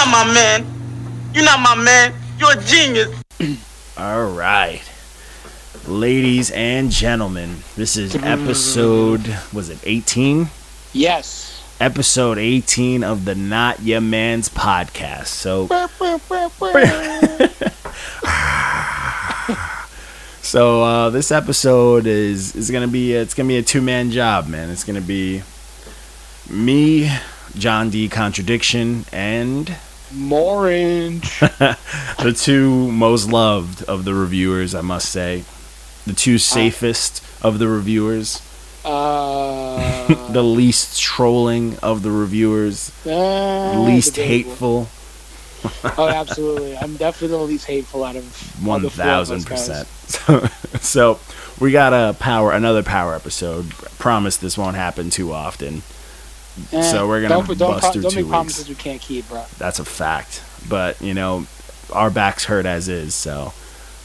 not my man. You're not my man. You're a genius. All right. Ladies and gentlemen, this is episode, was it 18? Yes. Episode 18 of the Not Your Man's podcast. So, this episode is gonna be a 2-man job, man. It's gonna be me, John D. Contradiction, and Morange. the two most loved of the reviewers, I must say. The two safest of the reviewers. The least trolling of the reviewers. Least hateful. Oh, absolutely. I'm definitely the least hateful out of 1000%. So we got another power episode. Promise this won't happen too often. So we're gonna bust through 2 weeks. Don't make promises we can't keep, bro. That's a fact. But our backs hurt as is, so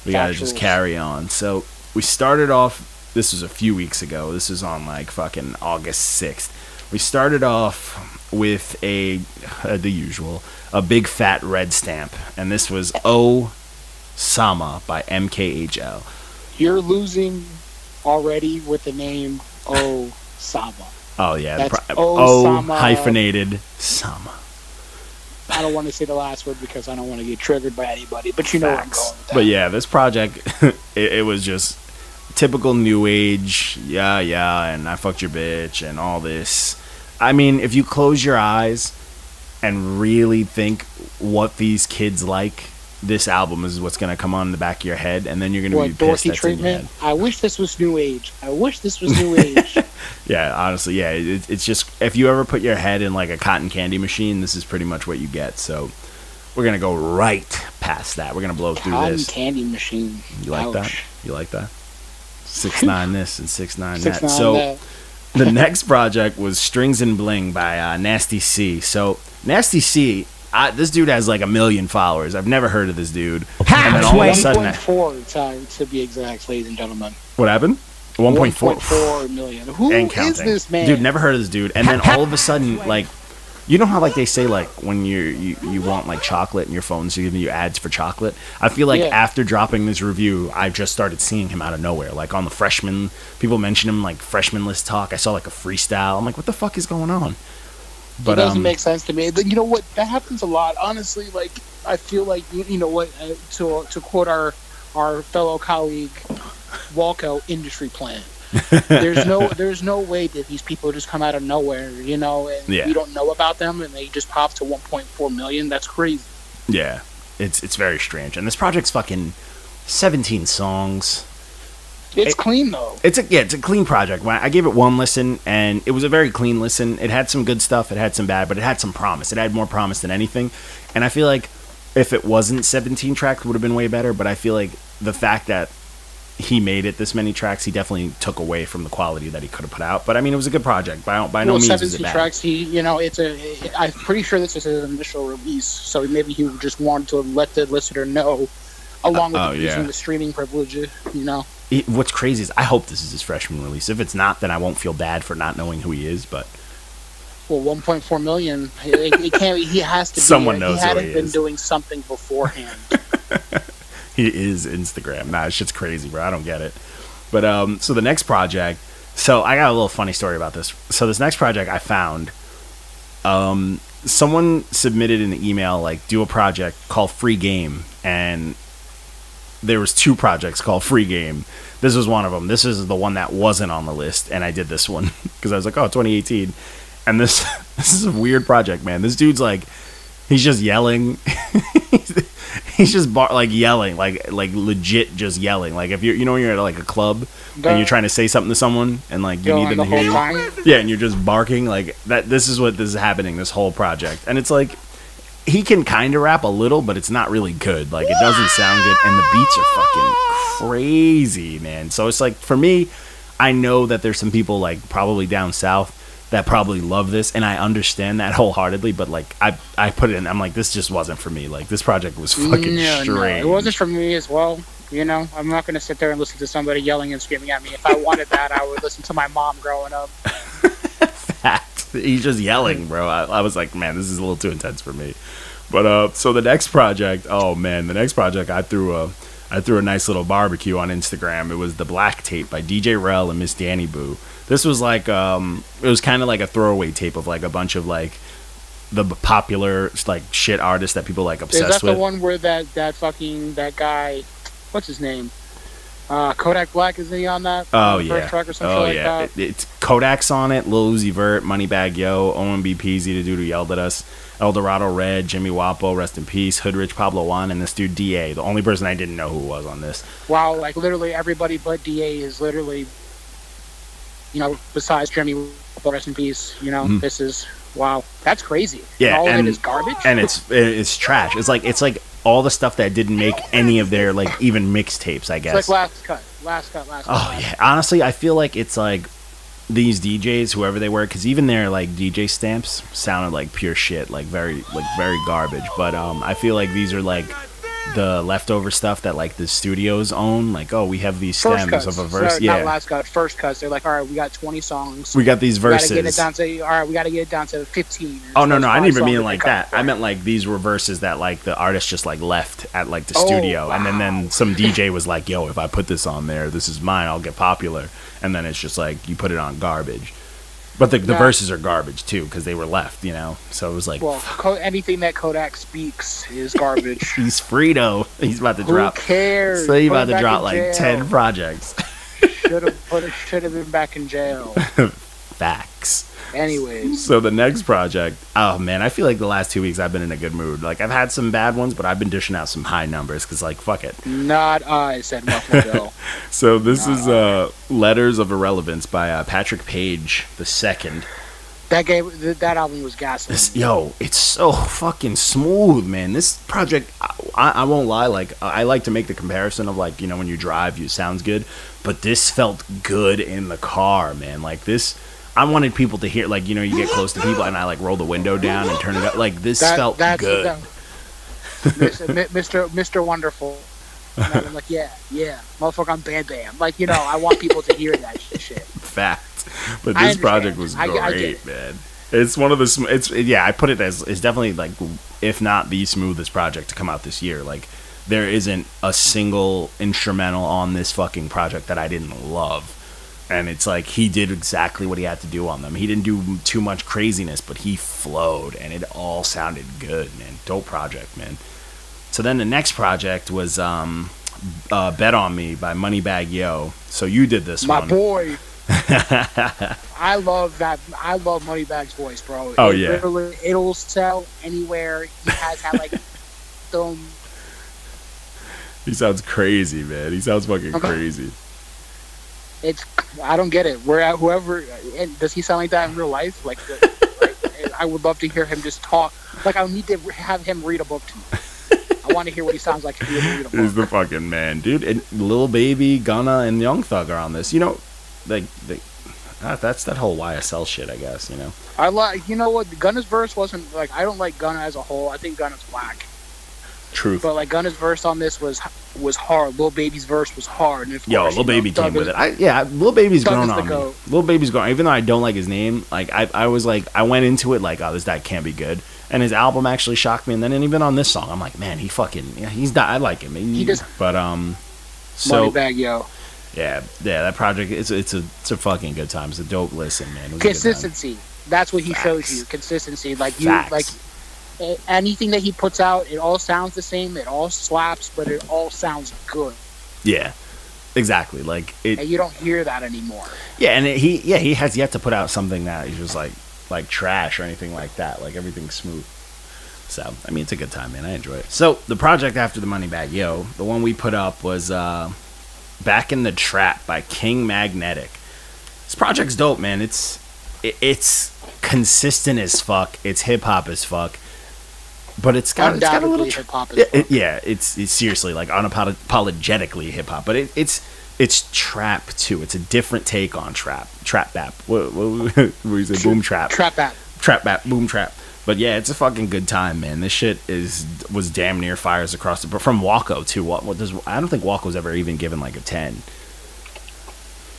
we gotta just carry on. So we started off. This was a few weeks ago. This was on like fucking August 6th. We started off with the usual, a big fat red stamp, and this was O Sama by MKHL. You're losing already with the name O Sama. Oh yeah, That's O hyphenated Sama. I don't want to say the last word because I don't want to get triggered by anybody, but you know where I'm going with that. But yeah, this project, it was just typical new age, and I fucked your bitch and all this. I mean, if you close your eyes and really think what these kids like, this album is what's going to come on in the back of your head, and then you're going to be pissed that's in your head. I wish this was new age. Yeah, honestly, yeah. It's just, if you ever put your head in like a cotton candy machine, this is pretty much what you get. So we're going to go right past that. We're going to blow through this. Cotton candy machine. You like that? You like that? 6ix9ine this and 6ix9ine that. 6ix9ine So that. The next project was Strings and Bling by Nasty C. So Nasty C, this dude has like 1 million followers. I've never heard of this dude. And then all of a sudden, 1.4 to be exact, ladies and gentlemen. What happened? 1.4 million. Who and is counting. this man? Dude, never heard of this dude. And then all of a sudden, like, you know how like they say like when you want like chocolate and your phone's giving you ads for chocolate? I feel like after dropping this review, I just started seeing him out of nowhere. Like on the freshman, people mention him like freshman list talk. I saw like a freestyle. I'm like, what the fuck is going on? But it doesn't make sense to me. You know what? That happens a lot. Honestly, like I feel like you know what? To quote our fellow colleague, walkout industry plan. There's no way that these people just come out of nowhere, and we don't know about them, and they just pop to 1.4 million. That's crazy. Yeah, it's very strange. And this project's fucking 17 songs. It's clean though. It's a clean project. When I gave it one listen, and it was a very clean listen. It had some good stuff, it had some bad, but it had some promise. It had more promise than anything. And I feel like if it wasn't 17 tracks, it would have been way better. But I feel like the fact that he made it this many tracks, he definitely took away from the quality that he could have put out. But I mean, it was a good project. By no means is it bad. 17 tracks. I'm pretty sure this is his initial release, so maybe he just wanted to let the listener know, along with using the streaming privilege. What's crazy is I hope this is his freshman release. If it's not, then I won't feel bad for not knowing who he is. But 1.4 million. It can't. He has to. Someone knows who he is. He hadn't been doing something beforehand. He is Instagram. Nah, shit's crazy, bro. I don't get it. But so the next project. So I got a little funny story about this. So this next project I found. Someone submitted an email like do a project called Free Game, and there was 2 projects called Free Game. This was one of them. This is the one that wasn't on the list, and I did this one because I was like, 2018. And this is a weird project, man. This dude's like, he's just yelling. He's just yelling, like legit just yelling. Like if you're at like a club and you're trying to say something to someone and like you need them to hear you. Yeah, and you're just barking like that. This is what is happening this whole project. And it's like he can kind of rap a little, but it's not really good. Like it doesn't sound good, and the beats are fucking crazy, man. So it's like for me, I know that there's some people like probably down south that probably love this, and I understand that wholeheartedly, but like I put it in, I'm like, this just wasn't for me. Like this project was fucking strange. No, it wasn't for me as well. I'm not gonna sit there and listen to somebody yelling and screaming at me. If I wanted that, I would listen to my mom growing up. Fact. He's just yelling, bro. I was like, man, this is a little too intense for me. But so the next project, oh man, the next project I threw a nice little barbecue on Instagram. It was the Black Tape by DJ Rel and Miss Danny Boo. This was like it was kind of like a throwaway tape of like a bunch of like the popular like shit artists that people like obsessed with. Is that the one where that guy, what's his name? Kodak Black, isn't he on that? Oh first yeah. Track or something Oh like yeah. that? It's Kodak's on it. Lil Uzi Vert, Moneybagg Yo, OMB Peasy, the dude who yelled at us, El Dorado Red, Jimmy Wapo, rest in peace, Hoodrich, Pablo Juan, and this dude DA. The only person I didn't know who was on this. Wow, like literally everybody but DA is literally, besides Jimmy Wapo, rest in peace. This is wow. That's crazy. Yeah, and all of and it is garbage. And it's trash. It's like all the stuff that didn't make any of their like even mixtapes, I guess. It's like last cut. Oh yeah, honestly, I feel like it's like these DJs, whoever they were, because even their like DJ stamps sounded like pure shit, like very garbage. But I feel like these are like the leftover stuff that like the studios own. Like, oh, we have these First stems cuts. of a verse. Sorry, Yeah, not last cut. First cuts. They're like, all right, we got 20 songs. we got these verses. We gotta get it down to, all right, we gotta get it down to 15. Oh no, I didn't even songs mean to like pick that. up. I meant like these were verses that like the artist just like left at like the Oh, studio, and then wow. some DJ was like, "Yo, if I put this on there, this is mine. I'll get popular." And then it's just like you put it on garbage, but the Yeah. verses are garbage too because they were left, So it was like, Well, anything that Kodak speaks is garbage. he's Frito. He's about to Who drop. cares? So he's Put about him to back drop in like jail. 10 projects. Should have been back in jail. Facts. Anyways, So the next project, oh man, I feel like the last 2 weeks I've been in a good mood. Like I've had some bad ones, but I've been dishing out some high numbers because like fuck it. not I, said Buffalo Bill. So this is Letters of Irrelevance by Patrick Page II. That album was gasoline. Yo, it's so fucking smooth, man. This project, I won't lie, like I like to make the comparison of like, when you drive, it sounds good, but this felt good in the car, man. Like this, I wanted people to hear, like, you get close to people and I like roll the window down and turn it up. Like this felt good. Mr. Wonderful. And I'm like, yeah, motherfucker, I'm Bam Bam. Like, I want people to hear that shit. Fact. But I this project understand. was I get great, it. man. It's one of the I put it as it's definitely like, if not the smoothest project to come out this year. Like there isn't a single instrumental on this fucking project that I didn't love. And it's like he did exactly what he had to do on them. He didn't do too much craziness, but he flowed and it all sounded good, man. Dope project, man. So then the next project was Bet On Me by Moneybagg Yo. So you did this My one. boy. I love that. I love Moneybagg's voice, bro. Oh, yeah. It'll sell anywhere. He has had like film. He sounds crazy, man. He sounds fucking crazy. I don't get it. Whoever, and does he sound like that in real life? Like I would love to hear him just talk. Like I need to have him read a book to me. I want to hear what he sounds like if he read a book. He's the fucking man, dude. And Lil Baby, Gunna, and Young Thug are on this. That's that whole YSL shit, I guess. I like. You know what? Gunna's verse wasn't like. I don't like Gunna as a whole. I think Gunna's whack. Truth. But like Gunna's verse on this was hard. Lil Baby's verse was hard. And of Yo, course, Lil Baby Thug came with is- it. Lil Baby's Thug grown is the on me. goat. Lil Baby's grown. Even though I don't like his name, like I was like, I went into it like, oh, this guy can't be good. And his album actually shocked me. And then even on this song, I'm like, man, he's not. I like him. He just. But so Moneybagg Yo. yeah, that project it's a fucking good time. It's a dope listen, man. It was a good time. Consistency. That's what he shows Facts. you. Consistency. Like Facts. anything that he puts out, it all sounds the same. It all slaps, but it all sounds good. Yeah, exactly. Like it. And you don't hear that anymore. Yeah, and he has yet to put out something that is just like trash or anything like that. Like everything's smooth. So I mean, it's a good time, man. I enjoy it. So the project after the Moneybagg Yo, the one we put up was Back in the Trap by King Magnetic. This project's dope, man. It's consistent as fuck. It's hip hop as fuck. But it's got a Undoubtedly little hip-hop as fuck. it's seriously like unapologetically hip hop, but it's trap too. It's a different take on trap bap. What you say? Boom trap. Trap bap. Trap bap. Boom trap. But yeah, it's a fucking good time, man. This shit was damn near fires across the. But from Walko too. I don't think Walko's ever even given like a 10.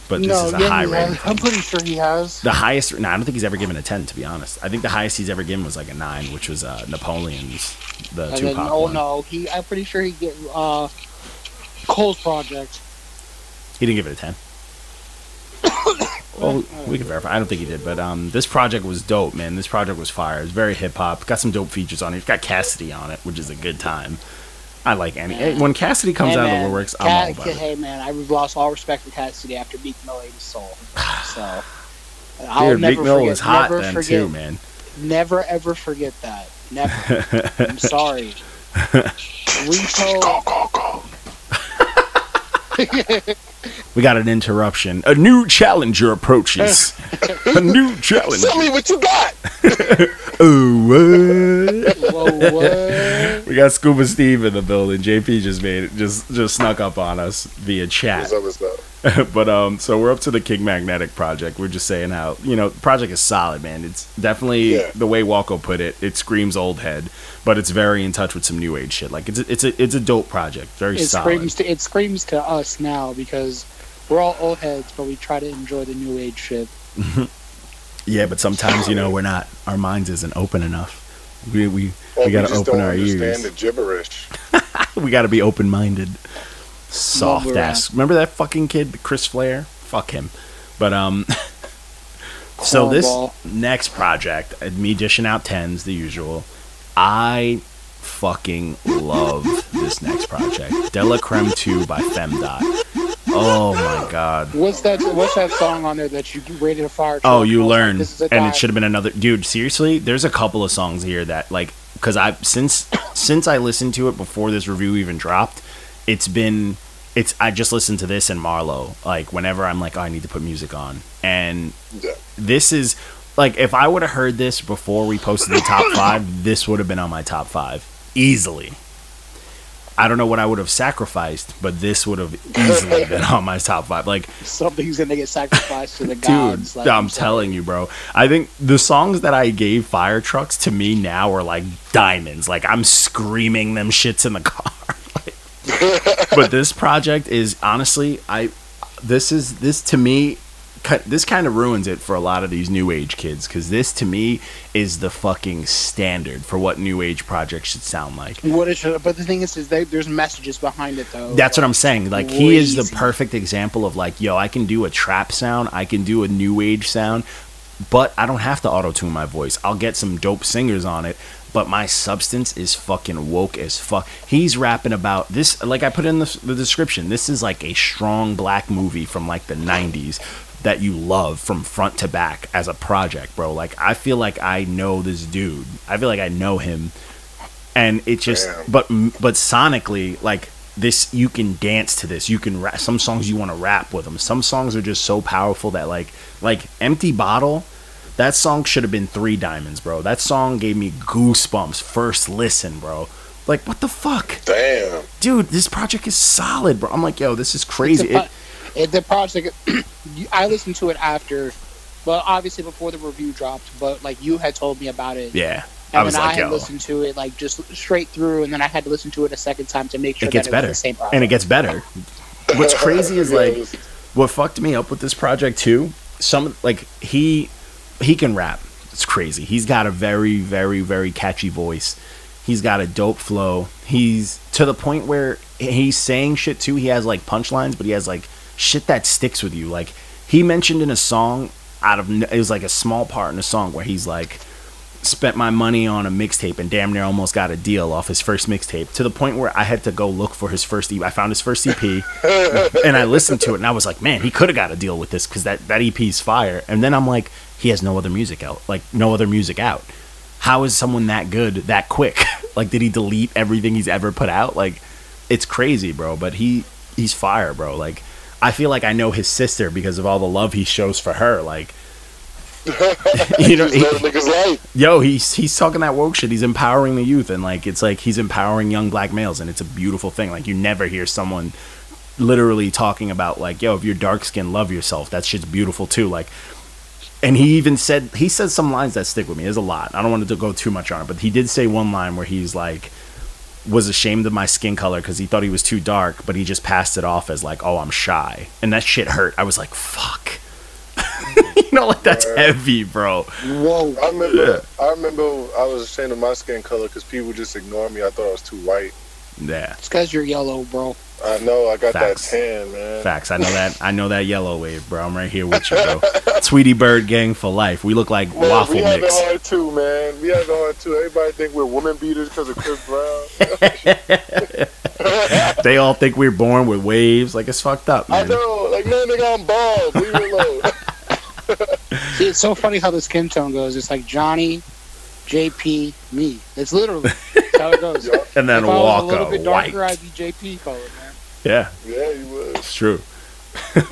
but this No, is a yeah, high he rating. has. I'm pretty sure he has. The highest, no, I don't think he's ever given a 10, to be honest. I think the highest he's ever given was like a 9, which was Napoleon's, the And Tupac then, oh one. no, I'm pretty sure he get Cole's project. He didn't give it a 10. Well, we can verify. I don't think he did, but this project was dope, man. This project was fire. It's very hip hop. Got some dope features on it. It's got Cassidy on it, which is a good time. I like any when Cassidy comes out of the woodworks. I'm all about it. Hey man, I've lost all respect for Cassidy after Meek Mill ate his soul. So I'll Dude, never Meek Mill forget, was hot never then forget, too, man. Never ever forget that. Never. I'm sorry. Rico. Go. We got an interruption. A new challenger approaches. A new challenger. Tell me what you got. Oh, what? Whoa, what? We got Scuba Steve in the building. JP just snuck up on us via chat. What's up? But so we're up to the King Magnetic project. We're just saying how, the project is solid, man. It's definitely the way Walko put it. It screams old head, but it's very in touch with some new age shit. Like it's a dope project. Very solid. It screams to us now because we're all old heads, but we try to enjoy the new age shit. Yeah, but sometimes we're not. Our minds isn't open enough. We gotta open our ears. Understand the gibberish. We gotta be open minded. Soft Well, ass. Remember that fucking kid, Chris Flair? Fuck him. But so this Cornball. next project, me dishing out 10s, the usual. I fucking love this next project. Della Creme 2 by Femdot. Oh my god. What's that song on there that you rated a fire truck? Oh, you I was like, learned, this is a and dive. it should have been another. Dude, seriously, there's a couple of songs here that because since I listened to it before this review even dropped, I just listened to this and Marlowe. Like whenever I'm like, oh, I need to put music on, and Yeah. this is like if I would have heard this before we posted the top 5, this would have been on my top 5 easily. I don't know what I would have sacrificed, but this would have easily been on my top 5. Like, Something's gonna get sacrificed to the dude, gods. Like, I'm telling you, bro. I think the songs that I gave Fire Trucks to me now are like diamonds. Like, I'm screaming them shits in the car. But this project is honestly, this to me, this kind of ruins it for a lot of these new age kids, because this to me is the fucking standard for what new age projects should sound like. What it should, but the thing is there's messages behind it though. That's what I'm saying. Like, he is the Crazy. perfect example of like, yo, I can do a trap sound, I can do a new age sound, but I don't have to auto-tune my voice. I'll get some dope singers on it, but my substance is fucking woke as fuck. He's rapping about this, like I put in the description, this is like a strong black movie from like the 90s that you love from front to back as a project, bro. Like, I feel like I know this dude. I feel like I know him. And it just, Damn. but sonically, like, this, you can dance to this. You can rap. Some songs you want to rap with them. Some songs are just so powerful that like Empty Bottle, that song should have been 3 diamonds, bro. That song gave me goosebumps first listen, bro. Like, what the fuck? Damn. Dude, this project is solid, bro. I'm like, yo, this is crazy. The project, I listened to it after, well, obviously before the review dropped, but like you had told me about it. Yeah. And I was then like, I had yo, listened to it like just straight through, and then I had to listen to it a second time to make sure it gets that better. it was the same project. And it gets better. What's crazy is like, Yes. what fucked me up with this project too, he can rap. It's crazy. He's got a very, very, very catchy voice. He's got a dope flow. He's to the point where he's saying shit too. He has like punchlines, but he has like shit that sticks with you. Like, he mentioned in a song it was like a small part in a song where he's like, spent my money on a mixtape and damn near almost got a deal off his first mixtape, to the point where I had to go look for his first EP. I found his first EP and I listened to it and I was like, man, he could have got a deal with this because that EP is fire. And then I'm like, he has no other music out. Like, no other music out. How is someone that good that quick? Like, did he delete everything he's ever put out? Like, it's crazy, bro. But he's fire, bro. Like, I feel like I know his sister because of all the love he shows for her. Like, you know, Just live niggas' life. yo, he's talking that woke shit. He's empowering the youth, and like, it's like he's empowering young black males, and it's a beautiful thing. Like, you never hear someone literally talking about like, yo, if you're dark skinned, love yourself. That shit's beautiful too. Like, and he said some lines that stick with me. There's a lot. I don't want to go too much on it, but he did say one line where he's like, was ashamed of my skin color because he thought he was too dark, but he just passed it off as like, oh, I'm shy. And that shit hurt. I was like, fuck. You know, like, that's heavy, bro. Whoa. I remember I was ashamed of my skin color because people just ignored me. I thought I was too white. Yeah. It's because you're yellow, bro. I know. I got Facts. that tan, man. Facts. I know that. I know that yellow wave, bro. I'm right here with you, bro. Tweety Bird gang for life. We look like Man, waffle we have mix. it hard too, man. We have it hard too. Everybody think we're woman beaters because of Chris Brown. They all think we're born with waves. Like, it's fucked up, I man. know. Like, man, nigga, I'm bald. Leave me alone. See, it's so funny how the skin tone goes. It's like Johnny, JP, me. It's literally that's how it goes. And then If I was a Walker, little bit darker, white. I'd be JP color, man. Yeah, Yeah, you would. it's true.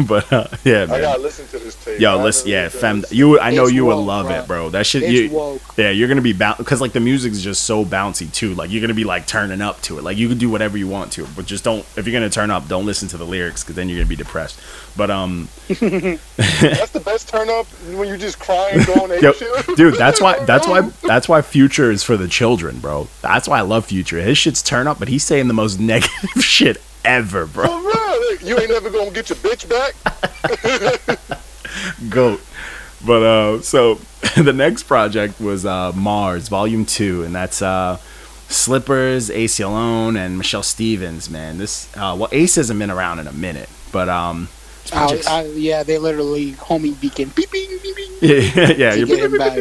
But yeah, I man. gotta listen to this tape. Yo, I listen, haven't yeah, listened to fam. this. I know It's you would woke, love bro. it, bro. That shit, It's woke. yeah, you're gonna be because like the music's just so bouncy too. Like you're gonna be like turning up to it. Like you can do whatever you want to, but just don't. If you're gonna turn up, don't listen to the lyrics because then you're gonna be depressed. But That's the best turn up when you just crying, going ape yo, shit. dude, that's why Future is for the children, bro. That's why I love Future. His shit's turn up, but he's saying the most negative shit ever, bro. For real, like, you ain't never gonna get your bitch back. Goat. But so the next project was Mars Volume 2, and that's Slippers, Ace Alone, and Michelle Stevens. Man, this well, Ace hasn't been around in a minute, but this project's- Yeah, they literally homie beacon. Beep, beep, beep, beep. yeah, To you're- get him back.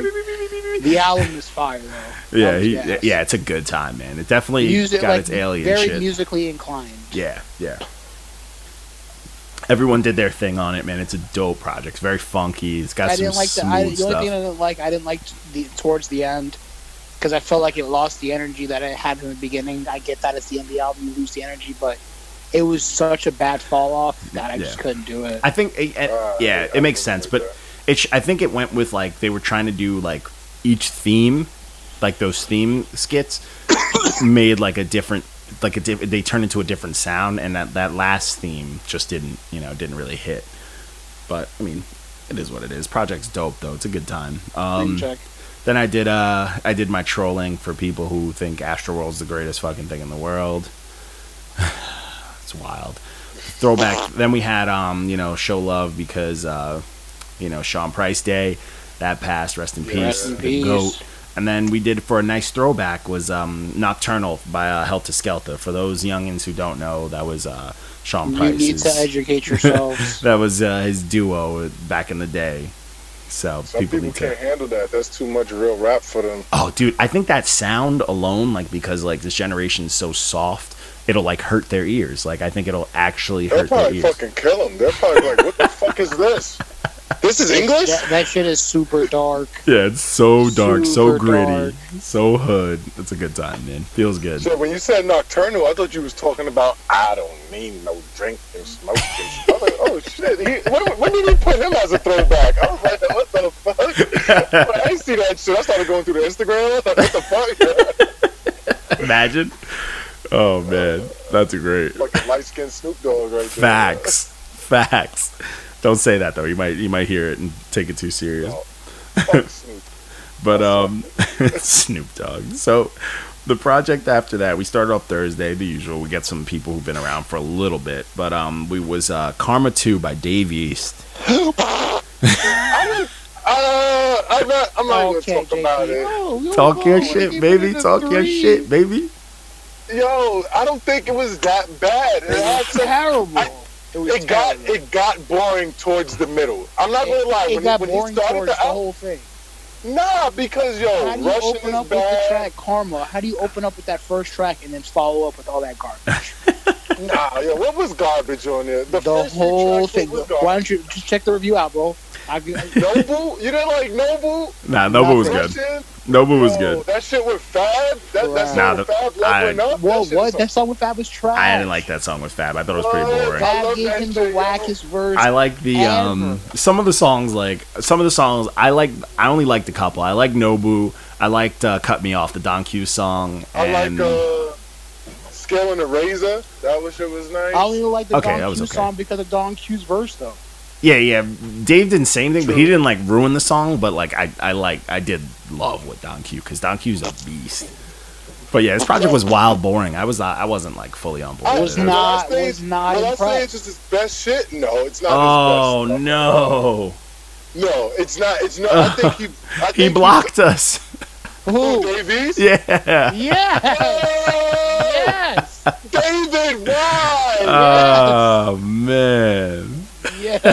The album is fire, though. yeah, That was gas. yeah, it's a good time, man. It definitely Music, got like, its alien very shit. musically inclined. Yeah. Everyone did their thing on it, man. It's a dope project. It's very funky. It's got I some didn't like smooth the only stuff. thing I didn't like towards the end because I felt like it lost the energy that it had in the beginning. I get that it's the end of the album, you lose the energy, but it was such a bad fall off that I just couldn't do it. I think, yeah, it makes sense, but I think it went with like they were trying to do like each theme, like those theme skits, made like a different, they turned into a different sound, and that last theme just didn't really hit. But I mean, it is what it is. Project's dope though; it's a good time. Check. Then I did my trolling for people who think Astroworld's the greatest fucking thing in the world. It's wild. Throwback. Then we had Show Love because Sean Price Day that passed. Rest in peace. Rest in The peace. GOAT. And then we did for a nice throwback was Nocturnal by Helter Skelter. For those youngins who don't know, that was Sean You Price's. need to educate yourselves. That was his duo back in the day. So Some people people need to. can't handle that. That's too much real rap for them. Oh, dude, I think that sound alone, like because like this generation is so soft, it'll like hurt their ears. Like I think it'll actually They'll hurt their probably ears. fucking kill them. They're probably like, what the fuck is this? This is English? That shit is super dark. Yeah, it's so dark, so Super gritty, dark. so hood. It's a good time, man. Feels good. So when you said nocturnal, I thought you was talking about I don't need no drink and smoke. I was like, oh shit, when did he put him as a throwback? I was like, what the fuck? I didn't see that shit. I started going through the Instagram. I thought, what the fuck? Imagine. Oh man, that's great. Fucking light skinned Snoop Dogg right there. Facts. Don't say that though. You might hear it and take it too serious. Fuck Snoop. But Snoop Dogg. So the project after that, we started off Thursday, the usual. We get some people who've been around for a little bit, but we was Karma 2 by Dave East. I'm not even Okay, gonna talk about it. Talk your shit, baby. Talk your shit, baby. Yo, I don't think it was that bad. It was terrible. It got boring towards the middle. I'm not gonna lie. It got when boring he started towards the album, whole thing. nah, because How do you Russian open is up with the bad. track Karma? How do you open up with that first track and then follow up with all that garbage? Nah, yo, what was garbage on there? The The first three whole tracks, thing. what was Why garbage? don't you just check the review out, bro? Noble? You didn't like Noble? Nah, Noble was good. Russian? Noble was Yo, good. That shit with Fab? That Nah, song with Fab leveling up? Whoa, shit what? is That song with Fab was trash. I didn't like that song with Fab. I thought it was pretty What? boring. I Fab love gave that him the shit, yo. wackest verse. I like the ever. some of the songs I only liked a couple. I like Nobu. I liked Cut Me Off, the Don Q song. I And like Scaling the Razor. That was shit was nice. I only like the Okay, that Don was Q okay. song because of Don Q's verse, though. yeah. Dave didn't say anything, but he True. didn't like ruin the song. But like I did love what Don Q, because Don Q's a beast. But yeah, this project was wild boring. I wasn't like fully on board. was with it. not When I say impressed. it's just his best shit. No, it's not. Oh his best stuff. no, No, it's not. It's not. I think he. I think he blocked us. Who? Davies. Yeah. Yes. Oh, Yes. David, why? Oh man. Yes.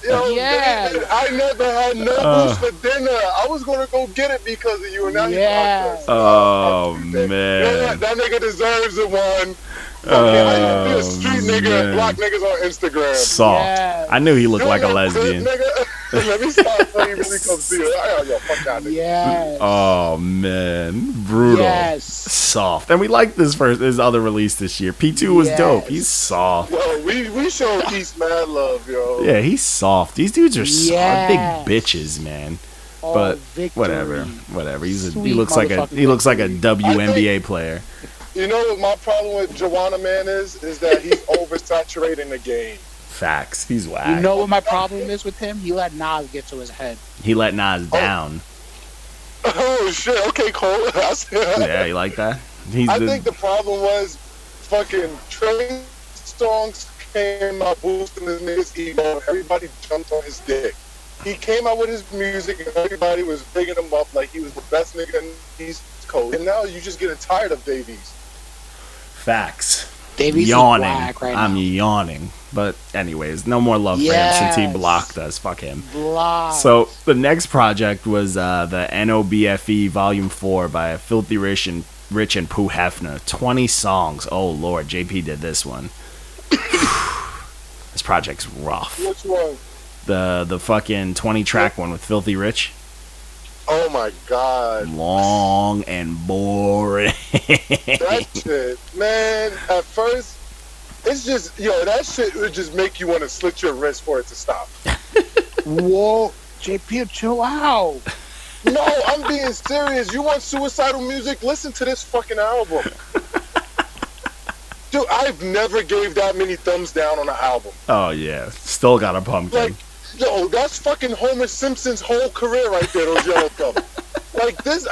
Yo, Yes. David, I never had noodles for dinner. I was gonna go get it because of you, and now Yes. you blocked us. Oh You know what? man. That nigga deserves a one. Oh, Be a street nigga man. and block niggas on Instagram. Soft. Yes. I knew he looked You like a know that lesbian. nigga? Let me stop before he really comes to you. Yo, fuck that nigga. Yes. Oh man, brutal. Yes. Soft. And we like his other release this year. P2 was dope. Yes. He's soft. Yo, we showed East mad love, yo. Yeah, he's soft. These dudes are Yes. big bitches, man. Oh, But victory. whatever. He Sweet looks like a motherfucking WNBA player. You know what my problem with Joanna Man is that he's oversaturating the game. Facts. He's whack. You know what my problem is with him? He let Nas get to his head. He let Nas down. Oh shit! Okay, Cole. Yeah, you like that? I think the problem was fucking Trey Songz came out boosting this nigga's ego. Everybody jumped on his dick. He came out with his music and everybody was bigging him up like he was the best nigga in the East Coast. And now you just getting tired of Davies. Facts. Davies is Yawning. whack right I'm now. yawning. But anyways, no more love for him since he Yes. blocked us. Fuck him. Block. So the next project was the NOBFE Volume 4 by Filthy Rich and Pooh Hefner. 20 songs. Oh lord, JP did this one. This project's rough. Which one? The fucking 20 track one with Filthy Rich. Oh my god. Long and boring. That shit, man, at first, it's just, that shit would just make you want to slit your wrist for it to stop. Whoa, JP, chill out. No, I'm being serious. You want suicidal music? Listen to this fucking album. Dude, I've never gave that many thumbs down on an album. Oh yeah, still got a pumpkin. Like, yo, that's fucking Homer Simpson's whole career right there, those yellow thumbs. Like this,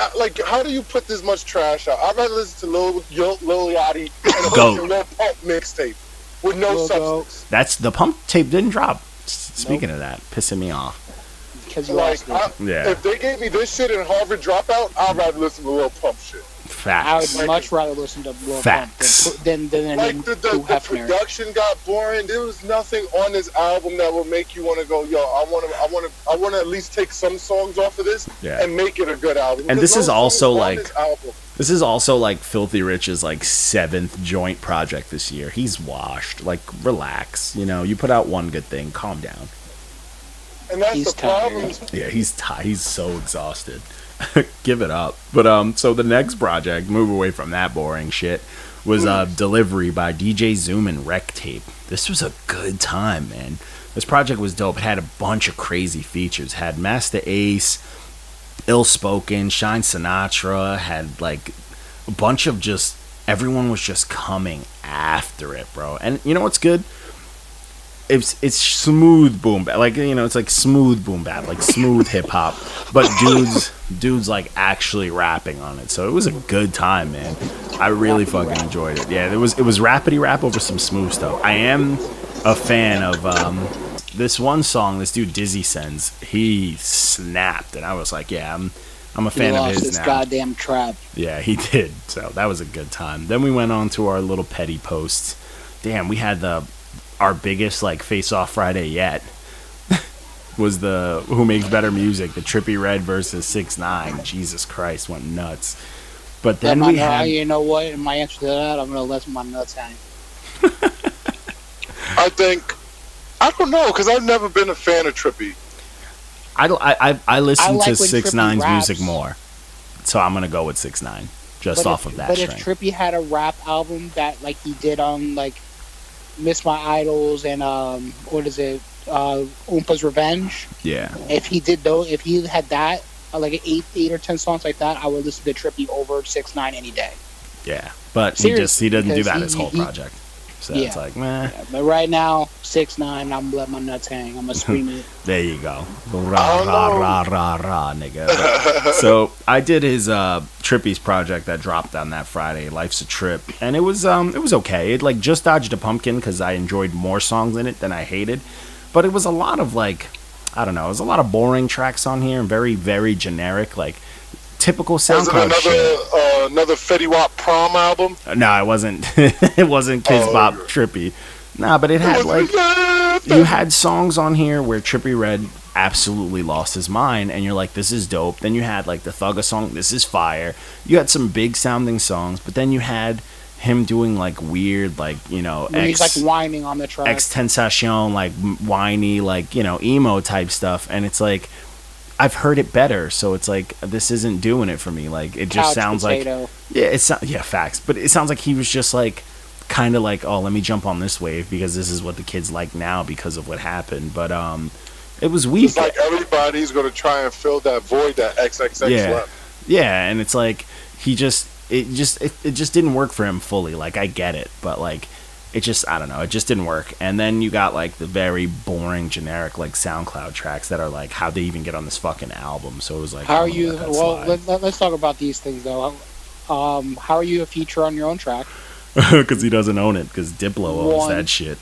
how do you put this much trash out? I'd rather listen to Lil Yachty and a Goat. fucking Lil Pump mixtape with no Lil Goat. substance. That's the pump tape didn't drop. Speaking of that, pissing me off. Because you Like, lost it. Yeah. if they gave me this shit in Harvard Dropout, I'd rather listen to Lil Pump shit. I Facts. would much rather listen to Lil Pump Facts. than Like the Pooh Hefner. production got boring. There was nothing on this album that would make you want to go, yo, I want to at least take some songs off of this Yeah. and make it a good album. And Because this is no also, songs on like- this album. This is also like Filthy Rich's like 7th joint project this year. He's washed. Like, relax. You put out one good thing. Calm down. And that's He's the problem. Yeah, he's he's so exhausted. Give it up. But so the next project, move away from that boring shit, was Delivery by DJ Zoom and Rec Tape. This was a good time, man. This project was dope. It had a bunch of crazy features. It had Master Ace, Ill Spoken, Shine Sinatra, had like a bunch of just everyone was just coming after it, bro. And you know what's good? It's smooth boom bap, like it's like smooth boom bap, like smooth hip hop, but dudes like actually rapping on it. So it was a good time, man. I really fucking enjoyed it. Yeah, it was rapidy rap over some smooth stuff. I am a fan of this one song. This dude Dizzy Sends, he snapped, and I was like, yeah, I'm a fan he of lost his his now. goddamn trap. Yeah, he did. So that was a good time. Then we went on to our little petty posts. Damn, we had our biggest like face off Friday yet. Was the Who Makes Better Music, the Trippie Redd versus 6ix9ine. Jesus Christ, went nuts. But then we had, You know what? In my answer to that, I'm gonna let my nuts hang. I don't know, because I've never been a fan of Trippie. I listen I like to when 6ix9ine's Trippie music raps. more, so I'm gonna go with 6ix9ine just off of that But strength. if Trippie had a rap album that like he did on like Miss My Idols and what is it, Oompa's Revenge? Yeah, If he did those, if he had that, like 8 or 10 songs like that, I would listen to Trippie over 6ix9ine any day. yeah, but Seriously, he doesn't do because that his whole project. So Yeah. it's like, meh. Yeah, but right now, 6ix9ine, I'm gonna let my nuts hang. I'm gonna scream it. There you go. I Rah, don't rah, know. rah, rah, rah, nigga. So I did his Trippy's project that dropped on that Friday, Life's a Trip, and it was okay. It like just dodged a pumpkin because I enjoyed more songs in it than I hated, but it was a lot of like, I don't know, it was a lot of boring tracks on here and very, very generic, like typical Was it SoundCloud shit. another Fetty Wap prom album? No, it wasn't. It wasn't Kids Oh, Bop okay. Trippy. Nah, but it had like, you had songs on here where Trippy Red absolutely lost his mind, and you're like, this is dope. Then you had like the Thugger song, This Is Fire. You had some big sounding songs, but then you had him doing like weird, like, you know, Where he's like whining on the track. Extensation, like whiny, like, you know, emo type stuff, and it's like, I've heard it better, so it's like, this isn't doing it for me. Like, it just Couch sounds potato. like, yeah, facts, but it sounds like he was just like, kind of like, oh, let me jump on this wave because this is what the kids like now because of what happened. But it was weak. It's like everybody's gonna try and fill that void that XXX Yeah. left. Yeah, and it's like it just didn't work for him fully. Like, I get it, but like it just, I don't know, it just didn't work. And then you got like the very boring generic like SoundCloud tracks that are like, how'd they even get on this fucking album? So it was like, How I'm are gonna you? let that Well, slide. let's talk about these things though. How are you a feature on your own track? Because he doesn't own it, because Diplo owns One. that shit.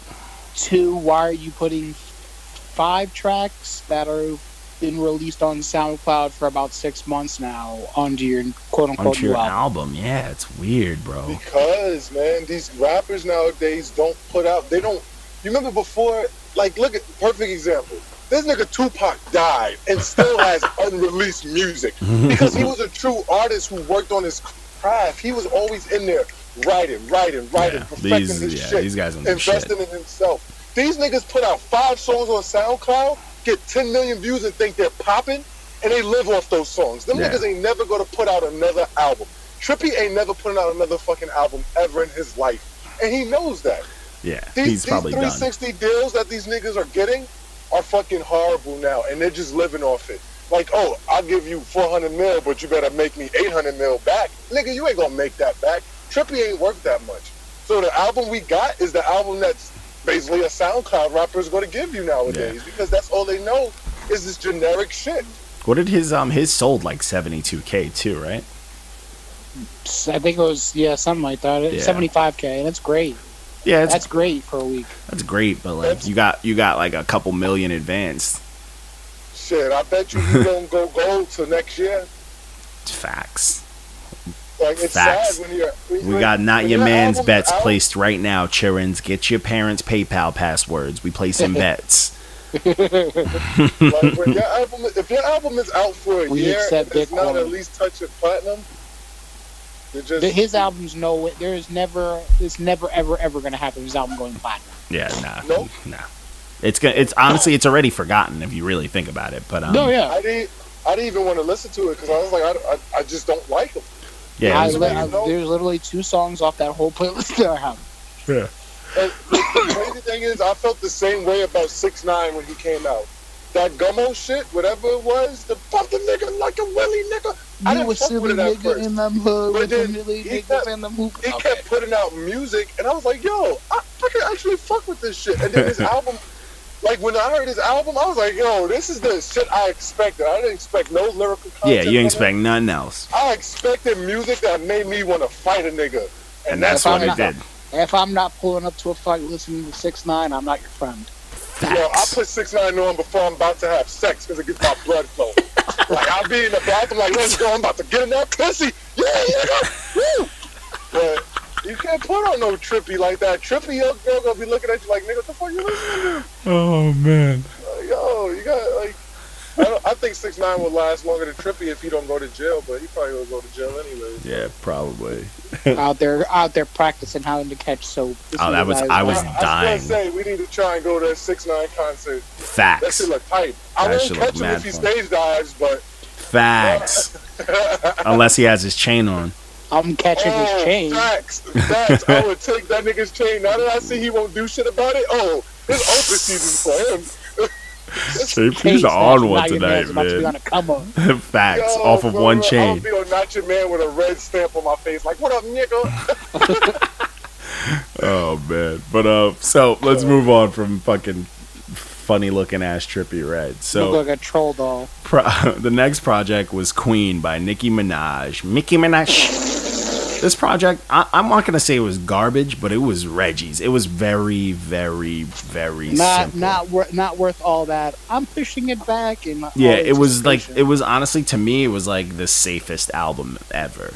2, why are you putting 5 tracks that are been released on SoundCloud for about 6 months now onto your quote unquote Onto new your album? album. Yeah, it's weird, bro. Because, man, these rappers nowadays don't put out. They don't. You remember before? Like, look at perfect example. This nigga Tupac died and still has unreleased music because he was a true artist who worked on his craft. He was always in there writing, Yeah, perfecting these- his yeah, shit, these guys don't do shit. investing in himself. These niggas put out 5 songs on SoundCloud, get 10 million views and think they're popping, and they live off those songs. Them Yeah. niggas ain't never gonna put out another album. Trippy ain't never putting out another fucking album ever in his life, and he knows that. Yeah, These he's probably done. 360 deals that these niggas are getting are fucking horrible now, and they're just living off it. Like, oh, I'll give you 400 mil, but you better make me 800 mil back. Nigga, you ain't gonna make that back. Trippy ain't worth that much. So the album we got is the album that's basically a SoundCloud rapper is gonna give you nowadays, because that's all they know is this generic shit. What did his sold like 72K too, right? I think it was something like that. Yeah. 75K, and it's great. Yeah, That's great for a week. that's great, but like you got like a couple million advanced. Shit, I bet you gonna go gold till next year. Facts. Like, it's Facts. sad when you're. We got not when your man's album's bets out- placed right now, Chirins. Get your parents' PayPal passwords. We placing bets. Like, when your album, if your album is out for a We year, accept and it's not Bitcoin. at least touching platinum. You're just His album's it's never ever gonna happen. His album going platinum. Yeah, nah, Nope. nah. It's honestly, it's already forgotten if you really think about it. But No, yeah. I didn't even want to listen to it because I was like, I just don't like him. yeah, it was weird. There's literally 2 songs off that whole playlist that I have. And the crazy thing is, I felt the same way about 6ix9ine when he came out. That Gummo shit, whatever it was, the fuck the nigga like a willy nigga. I You didn't a fuck silly with it at nigga first. in them hood But with then them silly he niggas kept- in them hoop. He kept putting out music, and I was like, yo, I can actually fuck with this shit. And then his album, like, when I heard his album, I was like, yo, this is the shit I expected. I didn't expect no lyrical content. Yeah, you ain't from him. expect nothing else, I expected music that made me want to fight a nigga. and that's if what I'm it did. If I'm not pulling up to a fight listening to 6ix9ine, I'm not your friend. Yo, I Facts. put 6ix9ine on before I'm about to have sex because it gets my blood flowing. Like, I'll be in the bathroom like, let's go, I'm about to get in that pussy. Yeah, nigga. Woo. But you can't put on no Trippy like that. Trippy, your girl gonna be looking at you like, nigga, what the fuck you listening to? Oh man. Yo, you got, like, I think 6ix9ine will last longer than Trippy if he don't go to jail, but he probably will go to jail anyway. Yeah, probably. out there practicing how to catch soap. This Oh, that is was- what I was I dying. was gonna say, we need to try and go to a 6ix9ine concert. That Facts. shit look hype. I That won't shit look catch him mad if he fun. stage dives, but Facts. Unless he has his chain on. I'm catching his chain. Facts. I would take that nigga's chain. Now that I see he won't do shit about it, it's open season for him. He's on one Now your tonight, man's about to be man. on a come up. Facts. Yo, Off of bro, one I'm chain. gonna be on Not Your Man with a red stamp on my face, like, what up, nigga? Oh man, but so let's move on from fucking funny looking ass Trippie Redd. So Look like a troll doll. the next project was Queen by Nicki Minaj. Nicki Minaj. This project, I'm not gonna say it was garbage, but it was Reggie's. It was very, very, very simple. Not worth all that. I'm pushing it back and Yeah, it was like, it was honestly, to me, it was like the safest album ever.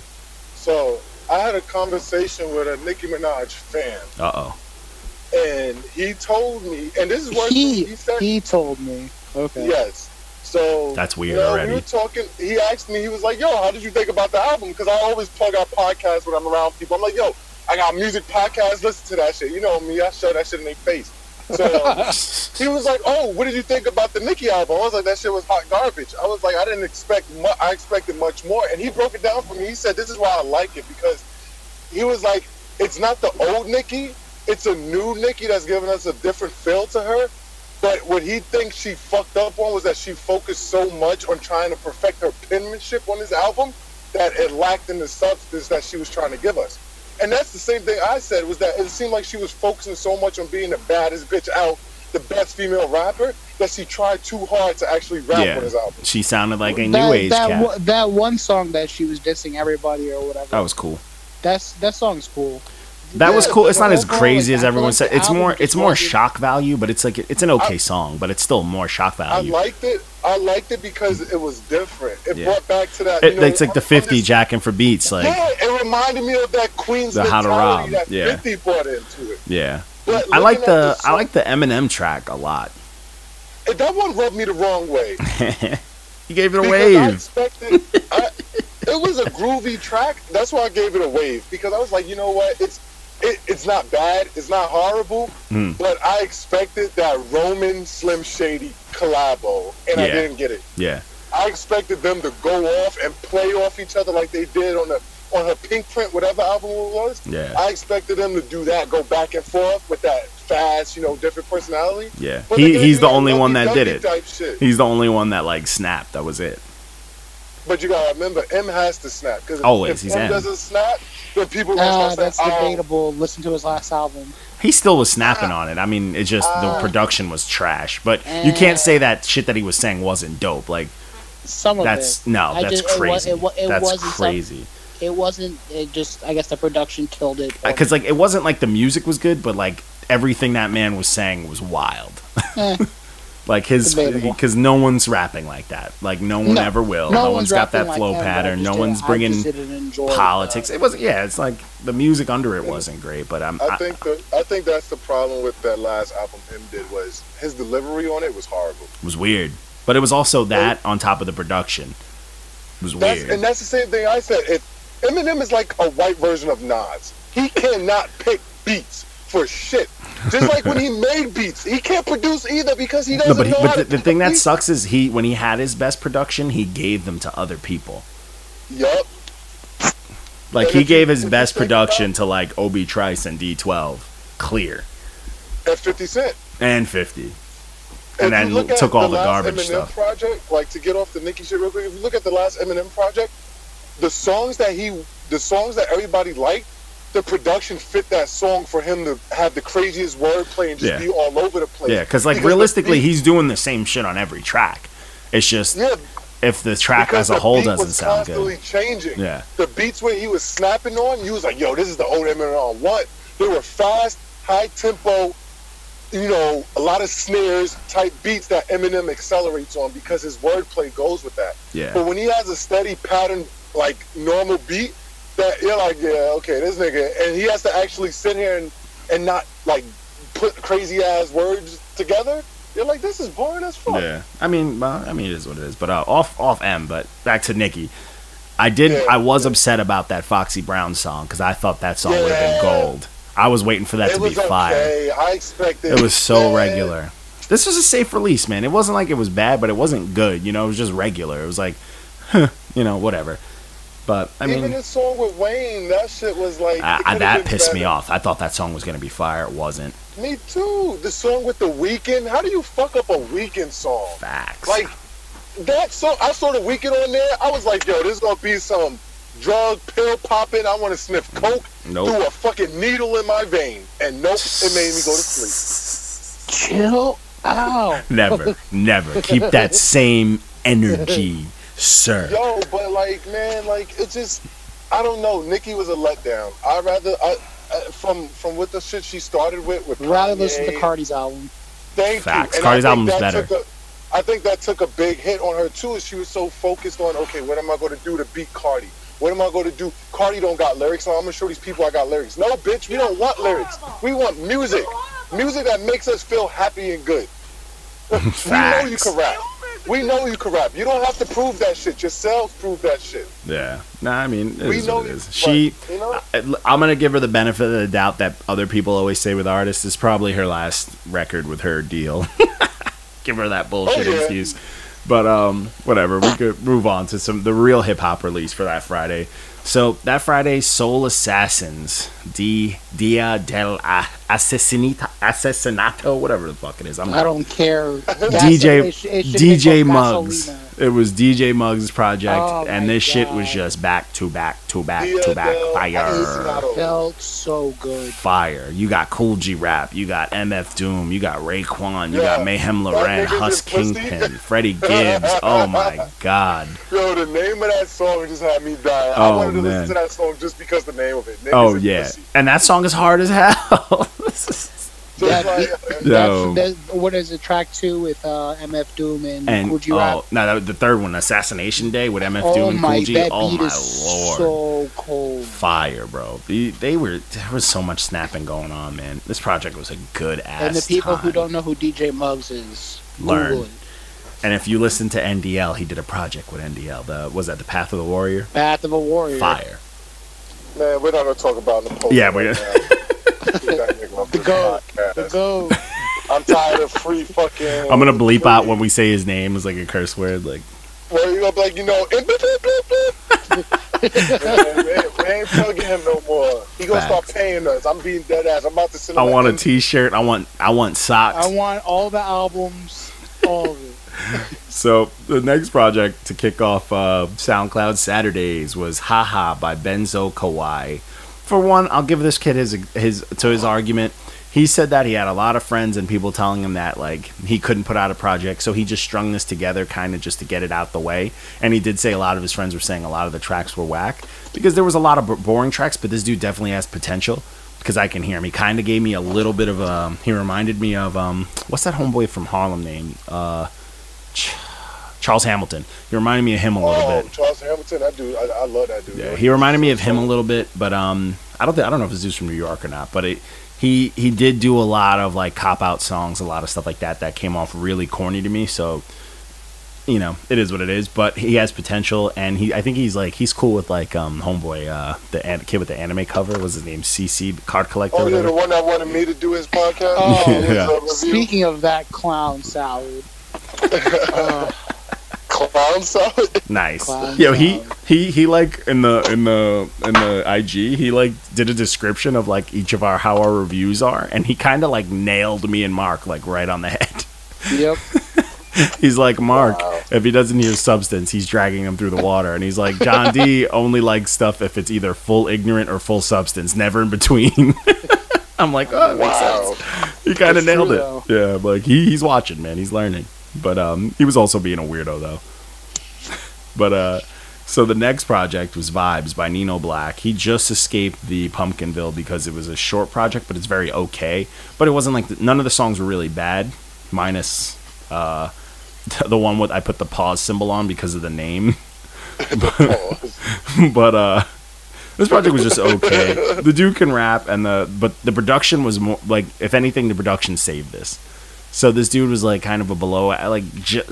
So I had a conversation with a Nicki Minaj fan, and he told me, and this is what he said. He told me. Okay. Yes. So that's weird already. We were talking. He asked me. He was like, "Yo, how did you think about the album?" Because I always plug out podcasts when I'm around people. I'm like, "Yo, I got music podcasts. Listen to that shit." You know me. I show that shit in their face. So he was like, "Oh, what did you think about the Nicki album?" I was like, "That shit was hot garbage." I was like, "I didn't expect. I expected much more." And he broke it down for me. He said, "This is why I like it," because he was like, "It's not the old Nicki. It's a new Nicki that's giving us a different feel to her." But what he thinks she fucked up on was that she focused so much on trying to perfect her penmanship on this album that it lacked in the substance that she was trying to give us. And that's the same thing I said, was that it seemed like she was focusing so much on being the baddest bitch out, the best female rapper, that she tried too hard to actually rap on his album. She sounded like a new age cat. That one song that she was dissing everybody or whatever. That was cool. That song's cool. That was cool. It's not as crazy as everyone like said. It's more shock value, but it's like it's an okay song, but it's still more shock value. I liked it because it was different. It brought back to that. It's like the 50 jacking for beats. Like it reminded me of that Queen's mentality that 50 brought into it. Yeah, I like the Eminem track a lot. That one rubbed me the wrong way. You gave it a wave. It was a groovy track. That's why I gave it a wave, because I was like, you know what? It's not bad. It's not horrible. But I expected that Roman Slim Shady collabo, and I didn't get it. Yeah. I expected them to go off and play off each other like they did on her Pink Print, whatever album it was. Yeah. I expected them to do that, go back and forth with that fast, different personality. Yeah. He's the only one that did it. He's the only one that like snapped. That was it. But you gotta remember, M has to snap, because if M doesn't snap, then people are that's debatable. Listen to his last album. He still was snapping on it. I mean, it's just the production was trash. But you can't say that shit that he was saying wasn't dope. Like some of that's it. No, that's crazy. That's crazy. It wasn't. It just. I guess the production killed it. Because like it wasn't like the music was good, but like everything that man was saying was wild. Like because no one's rapping like that. Like no one ever will. No one's got that flow pattern. No one's bringing politics. It wasn't. Yeah, it's like the music under it wasn't great. But I think that's the problem with that last album M did, was his delivery on it was horrible. It was weird, but it was also that on top of the production. It was weird. And that's the same thing I said. Eminem is like a white version of Nas. He cannot pick beats for shit. Just like when he made beats, he can't produce either because he doesn't know how to the thing that sucks is when he had his best production, he gave them to other people. Yup. Like he gave his best production to like Obi Trice and D12, clear. And 50 Cent. And 50. And then took all the garbage Eminem stuff. Project, like to get off the Nicki shit real quick, if you look at the last Eminem project, the songs that everybody liked, the production fit that song for him to have the craziest wordplay and just be all over the place. Yeah, because like realistically, he's doing the same shit on every track. It's just if the track as a whole doesn't sound good. Constantly changing. Yeah, the beats where he was snapping on, you was like, yo, this is the old Eminem. What? They were fast, high tempo, a lot of snares type beats that Eminem accelerates on because his wordplay goes with that. Yeah. But when he has a steady pattern, like normal beat, that you're like, yeah, okay, this nigga, and he has to actually sit here and not like put crazy ass words together. You're like, this is boring as fuck. Yeah, I mean, it is what it is. But off M. But back to Nicki. I was upset about that Foxy Brown song because I thought that song would have been gold. I was waiting for that to be fire. I expected. It was so regular. This was a safe release, man. It wasn't like it was bad, but it wasn't good. It was just regular. It was like, whatever. But I mean, even his song with Wayne, that shit was like that pissed me off. I thought that song was gonna be fire. It wasn't. Me too. The song with The Weeknd. How do you fuck up a Weeknd song? Facts. Like that song. I saw The Weeknd on there. I was like, yo, this is gonna be some drug, pill popping. I want to sniff coke Nope. through a fucking needle in my vein. And nope, it made me go to sleep. Chill out. Never, never. Keep that same energy, sir. Yo, but like, man, like, it's just, I don't know. Nicki was a letdown. From what the shit she started with Rather Kanye, listen to Cardi's album. Thank Facts. you. And Cardi's I think album is that better. I think that took a big hit on her too. She was so focused on, okay, what am I going to do to beat Cardi? What am I going to do? Cardi don't got lyrics, so I'm gonna show these people I got lyrics. No, bitch, we don't want lyrics. We want music. Music that makes us feel happy and good. We know you can rap. We know you can rap. You don't have to prove that shit. Yourselves prove that shit. Yeah. Nah, I mean, it We is know what it you- is. She, you know? I'm gonna give her the benefit of the doubt that other people always say with artists is probably her last record with her deal. Give her that bullshit Oh, yeah. excuse. But whatever. We could move on to the real hip hop release for that Friday. So that Friday, Soul Assassins, Dia del Asesinato, whatever the fuck it is. I don't care. DJ It should be DJ called Muggs. Gasolina. It was DJ Muggs' project, Oh, and my this shit was God. just back to back to back Dia to back del fire. Asesinato. Felt so good. Fire. You got Cool G Rap, you got MF Doom, you got Raekwon, you Yeah. got Mayhem That Loren, nigga Huss just pussy. Kingpin, Freddie Gibbs. Oh my god. Yo, the name of that song just had me die. I Oh, wanted to man. listen to that song just because the name of it. Niggas Oh is yeah. pussy. And that song is hard as hell. Just That- like, Yo. What is it? Track 2 with MF Doom and And Cool G Rap. oh no, that was the third one, Assassination Day with MF Oh Doom and my, Cool G. that Oh beat my is lord. so cold. Fire, bro. There was so much snapping going on, man. This project was a good ass. And the people who time. don't know who DJ Muggs is, Learn. Google it. And if you listen to NDL, he did a project with NDL. Was that the Path of the Warrior? Path of a Warrior. Fire. man, we're not gonna talk about Napoleon. Yeah, we- right now. Get that nigga off The this GOAT. podcast. The GOAT. I'm tired of free fucking. I'm gonna bleep out when we say his name as like a curse word. Like, Well, you gonna be like, we ain't plugging him no more. He gonna start Facts. paying us. I'm being dead ass. I'm about to send him I want a an T-shirt. I want socks. I want all the albums, all of it. So the next project to kick off SoundCloud Saturdays was Haha by Benzo Kawhi. For one, I'll give this kid his argument. He said that he had a lot of friends and people telling him that like he couldn't put out a project, so he just strung this together kind of just to get it out the way. And he did say a lot of his friends were saying a lot of the tracks were whack because there was a lot of boring tracks, but this dude definitely has potential because I can hear him. He kind of gave me a little bit of he reminded me of what's that homeboy from Harlem name? Charles Hamilton. He reminded me of him a little Oh, bit. Charles Hamilton, that dude, I love that dude. Yeah, he reminded me of him a little bit, but I don't know if this dude's from New York or not. But he did do a lot of like cop out songs, a lot of stuff like that came off really corny to me. So you know, it is what it is. But he has potential, and I think he's cool with like homeboy, the kid with the anime cover. What's his name? CC Card Collector. Oh or yeah, whatever. the one that wanted me to do his podcast. Oh, Yeah. Review. Speaking of that clown salad, Clown salad. Nice. Clown Yo, salad. he like in the IG, he like did a description of like each of how our reviews are, and he kind of like nailed me and Mark like right on the head. yep. He's like, Mark, Wow. if he doesn't hear substance, he's dragging him through the water. And he's like, John D only likes stuff if it's either full ignorant or full substance, never in between. I'm like, oh, that makes Wow. sense. He kind of It's nailed true, it. though. Yeah, like he's watching, man. He's learning. But he was also being a weirdo though. But so the next project was Vibes by Nino Black. He just escaped the Pumpkinville because it was a short project, but it's very okay. But it wasn't like none of the songs were really bad, minus the one with I put the pause symbol on because of the name. But this project was just okay. The dude can rap, but the production was more like, if anything, the production saved this. So this dude was like kind of a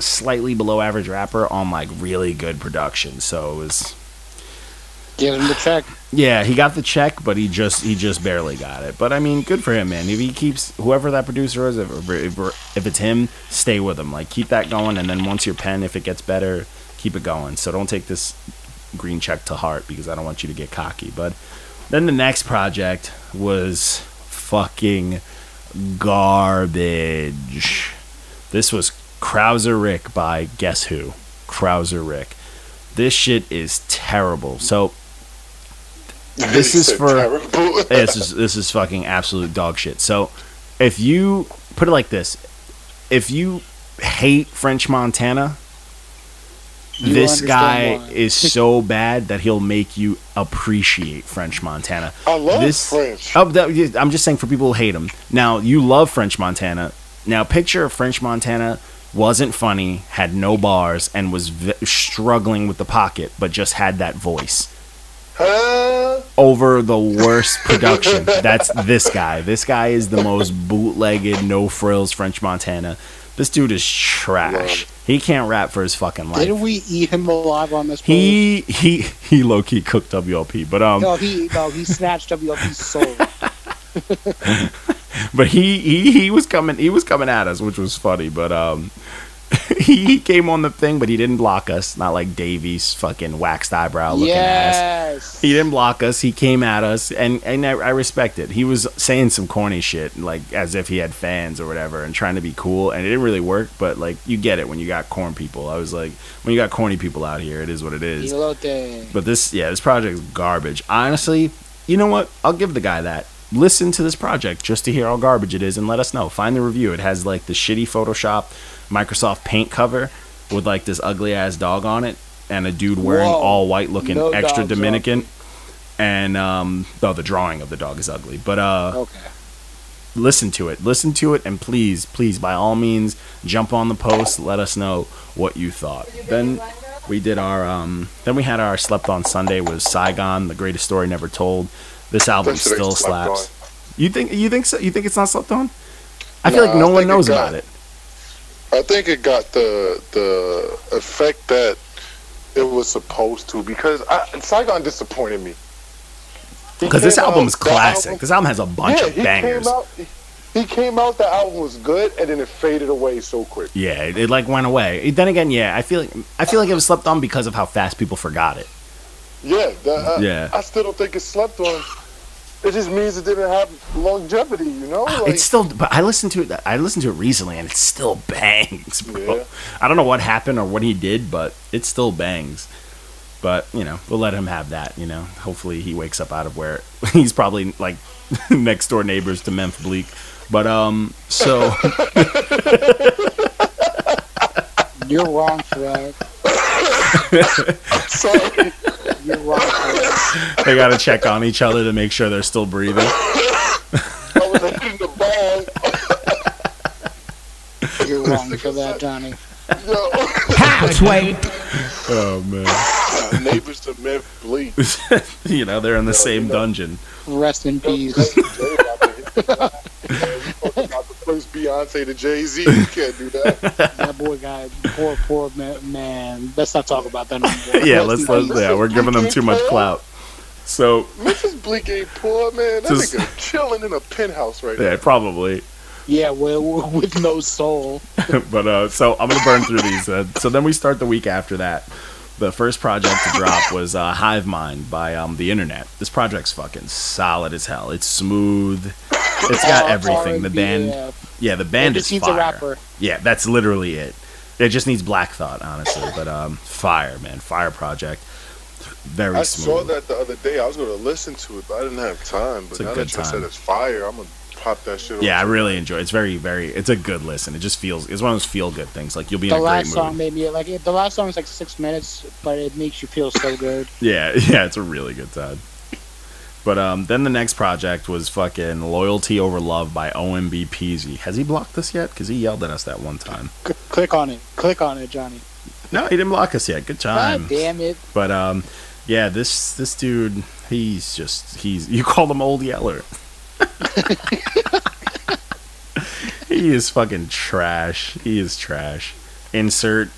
slightly below average rapper on like really good production. So it was, Give him the check. yeah, he got the check, but he just barely got it. But I mean, good for him, man. If he keeps whoever that producer is, if it's him, stay with him. Like keep that going, and then once your pen, if it gets better, keep it going. So don't take this green check to heart because I don't want you to get cocky. But then the next project was fucking garbage. This was Krauser Rick by Guess Who? Krauser Rick. This shit is terrible. So this He is said for terrible. this is fucking absolute dog shit. So if you put it like this, if you hate French Montana, You this understand guy why. is so bad that he'll make you appreciate French Montana. I love this, French. Oh, I'm just saying for people who hate him. Now, you love French Montana. Now, picture if French Montana wasn't funny, had no bars, and was struggling with the pocket, but just had that voice. Huh? Over the worst production. That's this guy. This guy is the most bootlegged, no frills French Montana. This dude is trash. He can't rap for his fucking life. Didn't we eat him alive on this? He low key cooked WLP, but No, he snatched WLP's soul. but he was coming at us, which was funny. But he came on the thing, but he didn't block us. Not like Davies, fucking waxed eyebrow looking ass. Yes. He didn't block us. He came at us, and I respect it. He was saying some corny shit, like as if he had fans or whatever, and trying to be cool. And it didn't really work, but like you get it when you got corn people. I was like, when you got corny people out here, it is what it is. Elote. But this project is garbage. Honestly, you know what? I'll give the guy that. Listen to this project just to hear how garbage it is, and let us know. Find the review. It has like the shitty Photoshop, Microsoft Paint cover with like this ugly ass dog on it, and a dude wearing Whoa. all white, looking No extra dog's Dominican. And the drawing of the dog is ugly. But Okay. listen to it, and please, by all means, jump on the post. Let us know what you thought. Then we did our then we had our Slept On Sunday with Saigon, the greatest story never told. This album That shit ain't still slept slaps. You think so? You think it's not slept on? I Nah, feel like no I one think it knows got- about it. I think it got the effect that it was supposed to, because Saigon disappointed me. Because this album is that classic. album- This album has a bunch of bangers. He came out, the album was good, and then it faded away so quick. Yeah, it like went away. Then again, yeah, I feel like it was slept on because of how fast people forgot it. Yeah, Yeah. I still don't think it slept on. It just means it didn't have longevity, you know? Like, It's still, but I listened to it recently, and it still bangs, bro. Yeah. I don't know what happened or what he did, but it still bangs. But you know, we'll let him have that. You know, hopefully he wakes up out of where he's probably like next door neighbors to Memphis Bleak. But so You're wrong for that. sorry. You're wrong for that. they gotta check on each other to make sure they're still breathing. I was hitting the ball. You're wrong for that, Johnny. Yo. Halfway. Oh man, Neighbors to Memphis Bleak. you know they're in the same dungeon. Rest in peace. About the first Beyonce to Jay-Z. You can't do that. That boy got poor man. Let's not talk about that no more. Yeah, Rest let's in yeah, we're giving them too much clout. So Memphis Bleak ain't poor, man. That Just- nigga chilling in a penthouse right yeah, now. probably. Yeah, with no soul. But so I'm gonna burn through these. So then we start the week after that. The first project to drop was Hive Mind by The Internet. This project's fucking solid as hell. It's smooth. It's got everything. The band, yeah, the band It is just needs fire. a rapper. Yeah, that's literally it. It just needs Black Thought, honestly. But fire, man, fire project. Very I smooth. saw that the other day. I was going to listen to it, but I didn't have time. But a now good that you said time. it's fire, I'm going to pop that shit on. Yeah, I really enjoy it. It's it's a good listen. It just feels, it's one of those feel good things. Like you'll be in The a great last mood. song made me the last song is like 6 minutes, but it makes you feel so good. Yeah, it's a really good time. But then the next project was fucking Loyalty Over Love by OMB Peasy. Has he blocked us yet? Because he yelled at us that one time. Click on it, Johnny. No, he didn't block us yet. Good time. God damn it. But yeah, this dude, he's you called him Old Yeller. He is fucking trash. He is trash. Insert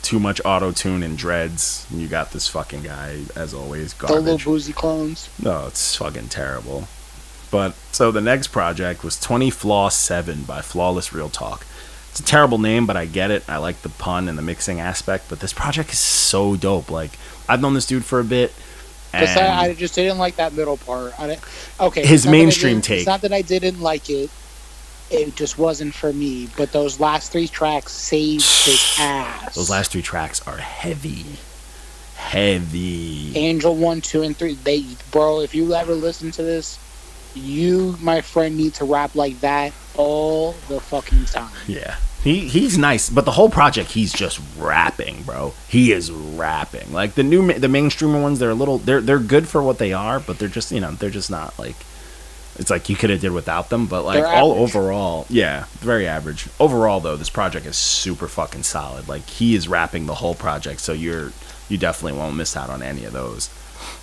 too much auto tune and dreads. And you got this fucking guy, as always, The little garbage. boozy clones. No, it's fucking terrible. But so the next project was 20 Flaw 7 by Flawless Real Talk. It's a terrible name, but I get it. I like the pun and the mixing aspect. But this project is so dope. Like, I've known this dude for a bit. Just And I just didn't like that middle part. Okay, His it's not that I mainstream didn't- take. It's not that I didn't like it. It just wasn't for me. But those last 3 tracks saved his ass. those last 3 tracks are heavy. heavy. Angel 1, 2, and 3. Bro, if you ever listen to this, you, my friend, need to rap like that all the fucking time. Yeah. He's nice, but the whole project he's just rapping, bro. He is rapping. Like the mainstream ones, they're good for what they are, but they're just, they're just not like, it's like you could have did without them, but like all overall, yeah, very average. Overall though, this project is super fucking solid. Like he is rapping the whole project, so you definitely won't miss out on any of those.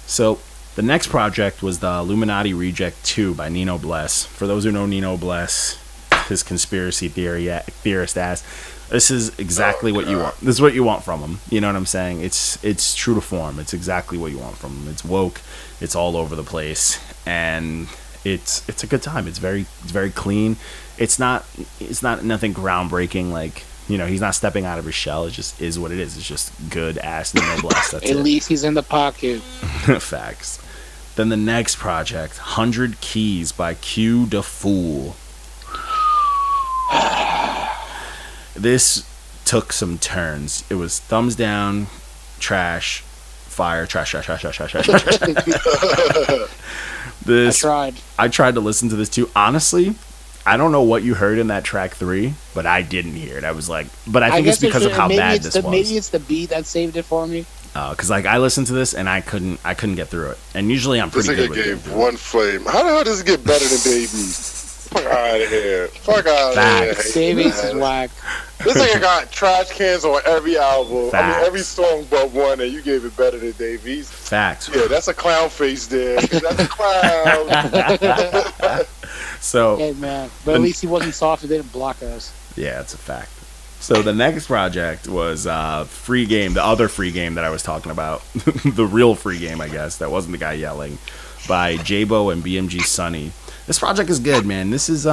So the next project was the Illuminati Reject 2 by Nino Bless. For those who know Nino Bless, his conspiracy theorist ass, this is exactly what you want. This is what you want from him. You know what I'm saying? It's true to form. It's exactly what you want from him. It's woke. It's all over the place, and it's a good time. It's very clean. It's not nothing groundbreaking. Like, he's not stepping out of his shell. It just is what it is. It's just good ass Nino Bless. That's At least he's in the pocket. Facts. Then the next project, 100 Keys by Q Da Fool. This took some turns. It was thumbs down, trash, fire, trash. This I tried to listen to this too. Honestly, I don't know what you heard in that track 3, but I didn't hear it. I was like, but I think it's because of how bad this was. Maybe it's the beat that saved it for me. Because like I listened to this and I couldn't get through it. And usually I'm pretty good with it. This nigga gave one flame. How the hell does it get better than Baby? Fuck out of here. Fuck out of here. Davies is whack. This nigga got trash cans on every album. Facts. I mean, every song but one, and you gave it better than Davies. Facts. Yeah, that's a clown face there. That's a clown. So, hey, man. But at least he wasn't soft. He didn't block us. Yeah, it's a fact. So the next project was Free Game, the other Free Game that I was talking about. The real Free Game, I guess. That wasn't the guy yelling. By J-Bo and BMG Sunny. This project is good, man. This is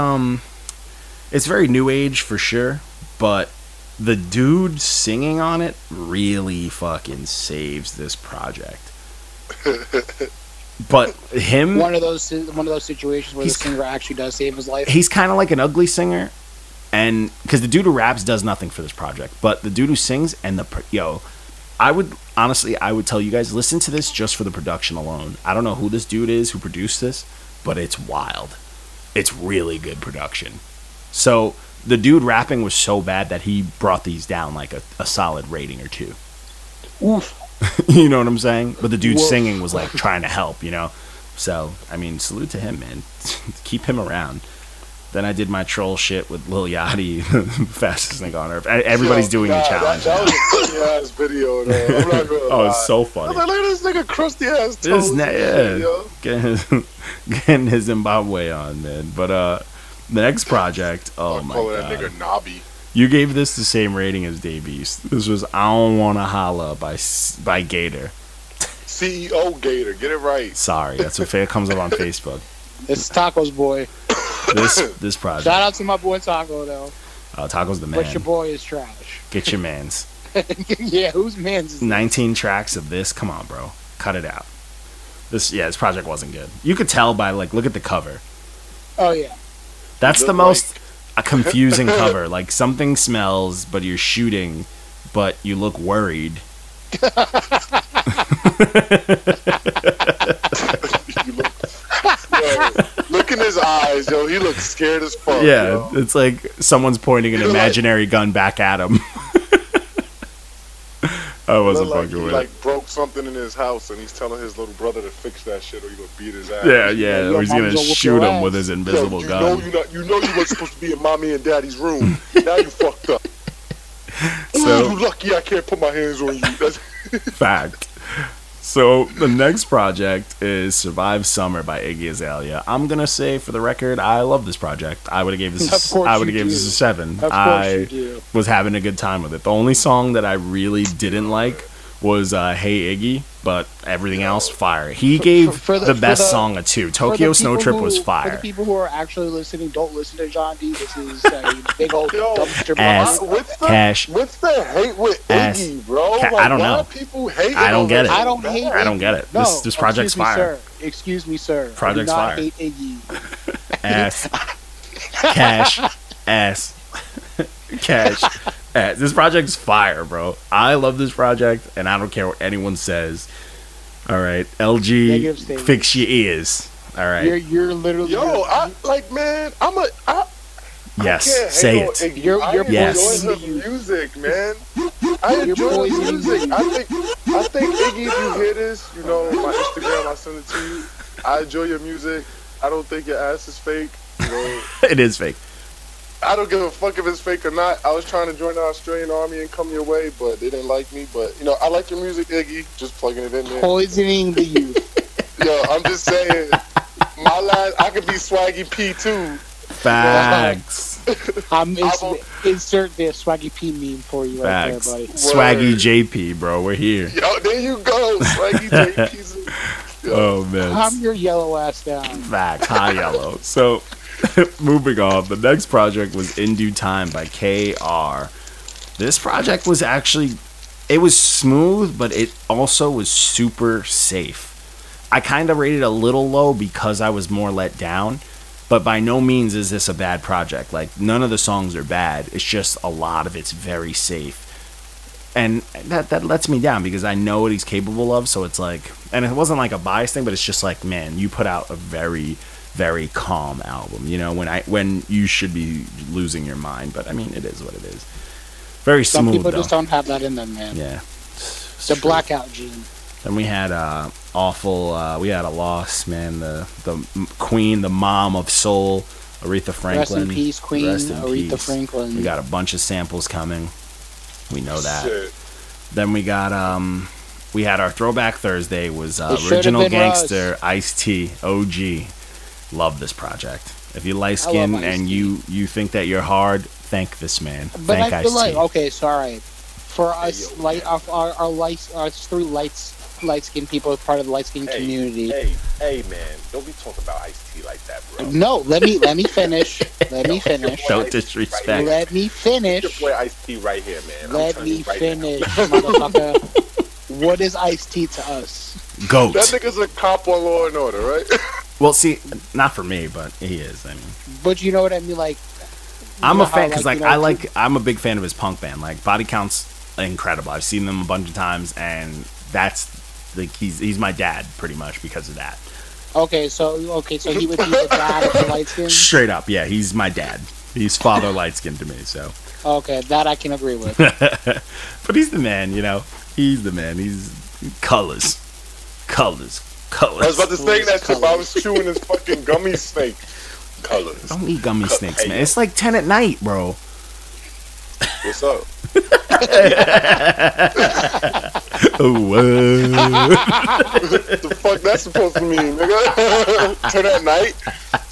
it's very new age for sure, but the dude singing on it really fucking saves this project. But him, one of those situations where the singer actually does save his life. He's kind of like an ugly singer, and because the dude who raps does nothing for this project, but the dude who sings and I would tell you guys, listen to this just for the production alone. I don't know who this dude is who produced this, but it's wild. It's really good production. So the dude rapping was so bad that he brought these down like a solid rating or 2. Oof. You know what I'm saying? But the dude singing was like trying to help, So, I mean, salute to him, man. Keep him around. Then I did my troll shit with Lil Yachty, fastest nigga on earth. Everybody's doing the challenge. That was a funny ass video, though. I'm not gonna lie. It's so funny. I was like, look at this nigga crusty ass toes. Getting his Zimbabwe on, man. But the next project, oh my god. That nigga Nobby. You gave this the same rating as Davies. This was I Don't Wanna Holla by Gator. CEO Gator, get it right. Sorry, that's what comes up on Facebook. It's Taco's boy. This project. Shout out to my boy Taco though. Taco's the man. But your boy is trash. Get your mans. Yeah, whose mans is 19 tracks of this. Come on, bro. Cut it out. This project wasn't good. You could tell by look at the cover. Oh yeah. That's the most confusing cover. Like something smells, but you're shooting, but you look worried. Look in his eyes, yo. He looks scared as fuck. Yeah, yo. It's like someone's pointing an imaginary gun back at him. I wasn't fucking with it. He like broke something in his house, and he's telling his little brother to fix that shit, or he gonna beat his ass. Yeah, or he's gonna shoot him with his invisible gun. You know you weren't supposed to be in mommy and daddy's room. Now you fucked up. So you lucky I can't put my hands on you. That's fact. So the next project is Survive Summer by Iggy Azalea. I'm gonna say for the record, I love this project. I would have gave this a 7. I was having a good time with it. The only song that I really didn't like was Hey Iggy, but everything else fire. He gave the best song a 2. Tokyo Snow Trip was fire. For the people who are actually listening, don't listen to John D. This is a big old dumpster ass, cash. What's the hate with Iggy, bro? I don't know. People hate I don't get it. I don't hate it. I don't get it. No, this project's fire. Excuse me, sir. Project's fire. I do not hate Iggy. Ass, cash, ass, cash, This project's fire, bro. I love this project, and I don't care what anyone says. All right, LG, Negative statement. fix your ears. All right. You're literally. Yo, I like, man. Yes, I can't say hang on it. Iggy. You're I Yes. enjoy her music, man. I enjoy her music. I think Iggy, if you hear this, you know, my Instagram, I send it to you. I enjoy your music. I don't think your ass is fake. You know, It is fake. I don't give a fuck if it's fake or not. I was trying to join the Australian Army and come your way, but they didn't like me. But, you know, I like your music, Iggy. Just plugging it in there. Poisoning the youth. Yo, I'm just saying, I could be Swaggy P too. Facts. Insert the Swaggy P meme for you right Facts. there, buddy. Swaggy JP, bro. We're here. Yo, there you go. Swaggy JP's. Oh, man. Calm your yellow ass down. Facts. High yellow. So, moving on. The next project was In Due Time by KR. This project was actually, it was smooth, but it also was super safe. I kind of rated it a little low because I was more let down, but by no means is this a bad project. Like, none of the songs are bad. It's just a lot of it's very safe. And that lets me down because I know what he's capable of, so it's like, and it wasn't like a bias thing, but it's just like, man, you put out a very, very calm album, you know, when you should be losing your mind. But I mean, it is what it is. Very Some smooth, people though. just don't have that in them, man. Yeah. The blackout gene. Then we had we had a loss, man. The queen, the mom of soul, Aretha Franklin. Rest in peace, Queen Rest in Aretha peace. Franklin. We got a bunch of samples coming. We know that. Shit. Then we got we had our Throwback Thursday was It should've Original been Gangster, Ice-T, OG. Love this project. If you're light skinned Ice-T. and you think that you're hard, thank this man. But Thank I feel like, Ice-T. okay, sorry. For us, like our light skinned people, as part of the light skinned community. Hey, man, don't be talking about Ice-T like that, bro. No, let me finish. Let me finish. Don't disrespect. Let me Your finish. boy Ice-T right here, man. Let me finish, motherfucker. What is Ice-T to us? Goat. That nigga's a cop on Law and Order, right? Well, see, not for me, but he is. I mean, But you know what I mean? Like, I'm you a know fan how, because you know, I'm a big fan of his punk band. Like, Body Count's incredible. I've seen them a bunch of times, and that's like he's my dad pretty much because of that. Okay, so he would be the dad of the light skin. Straight up, yeah, he's my dad. He's father light skin to me. So, Okay, that I can agree with. but he's the man, you know. He's the man. He's colors. I was about to say that shit, but I was chewing his fucking gummy snake. Colors. Don't eat gummy snakes, man. It's like 10 at night, bro. What's up? The fuck that's supposed to mean, nigga? 10 at night?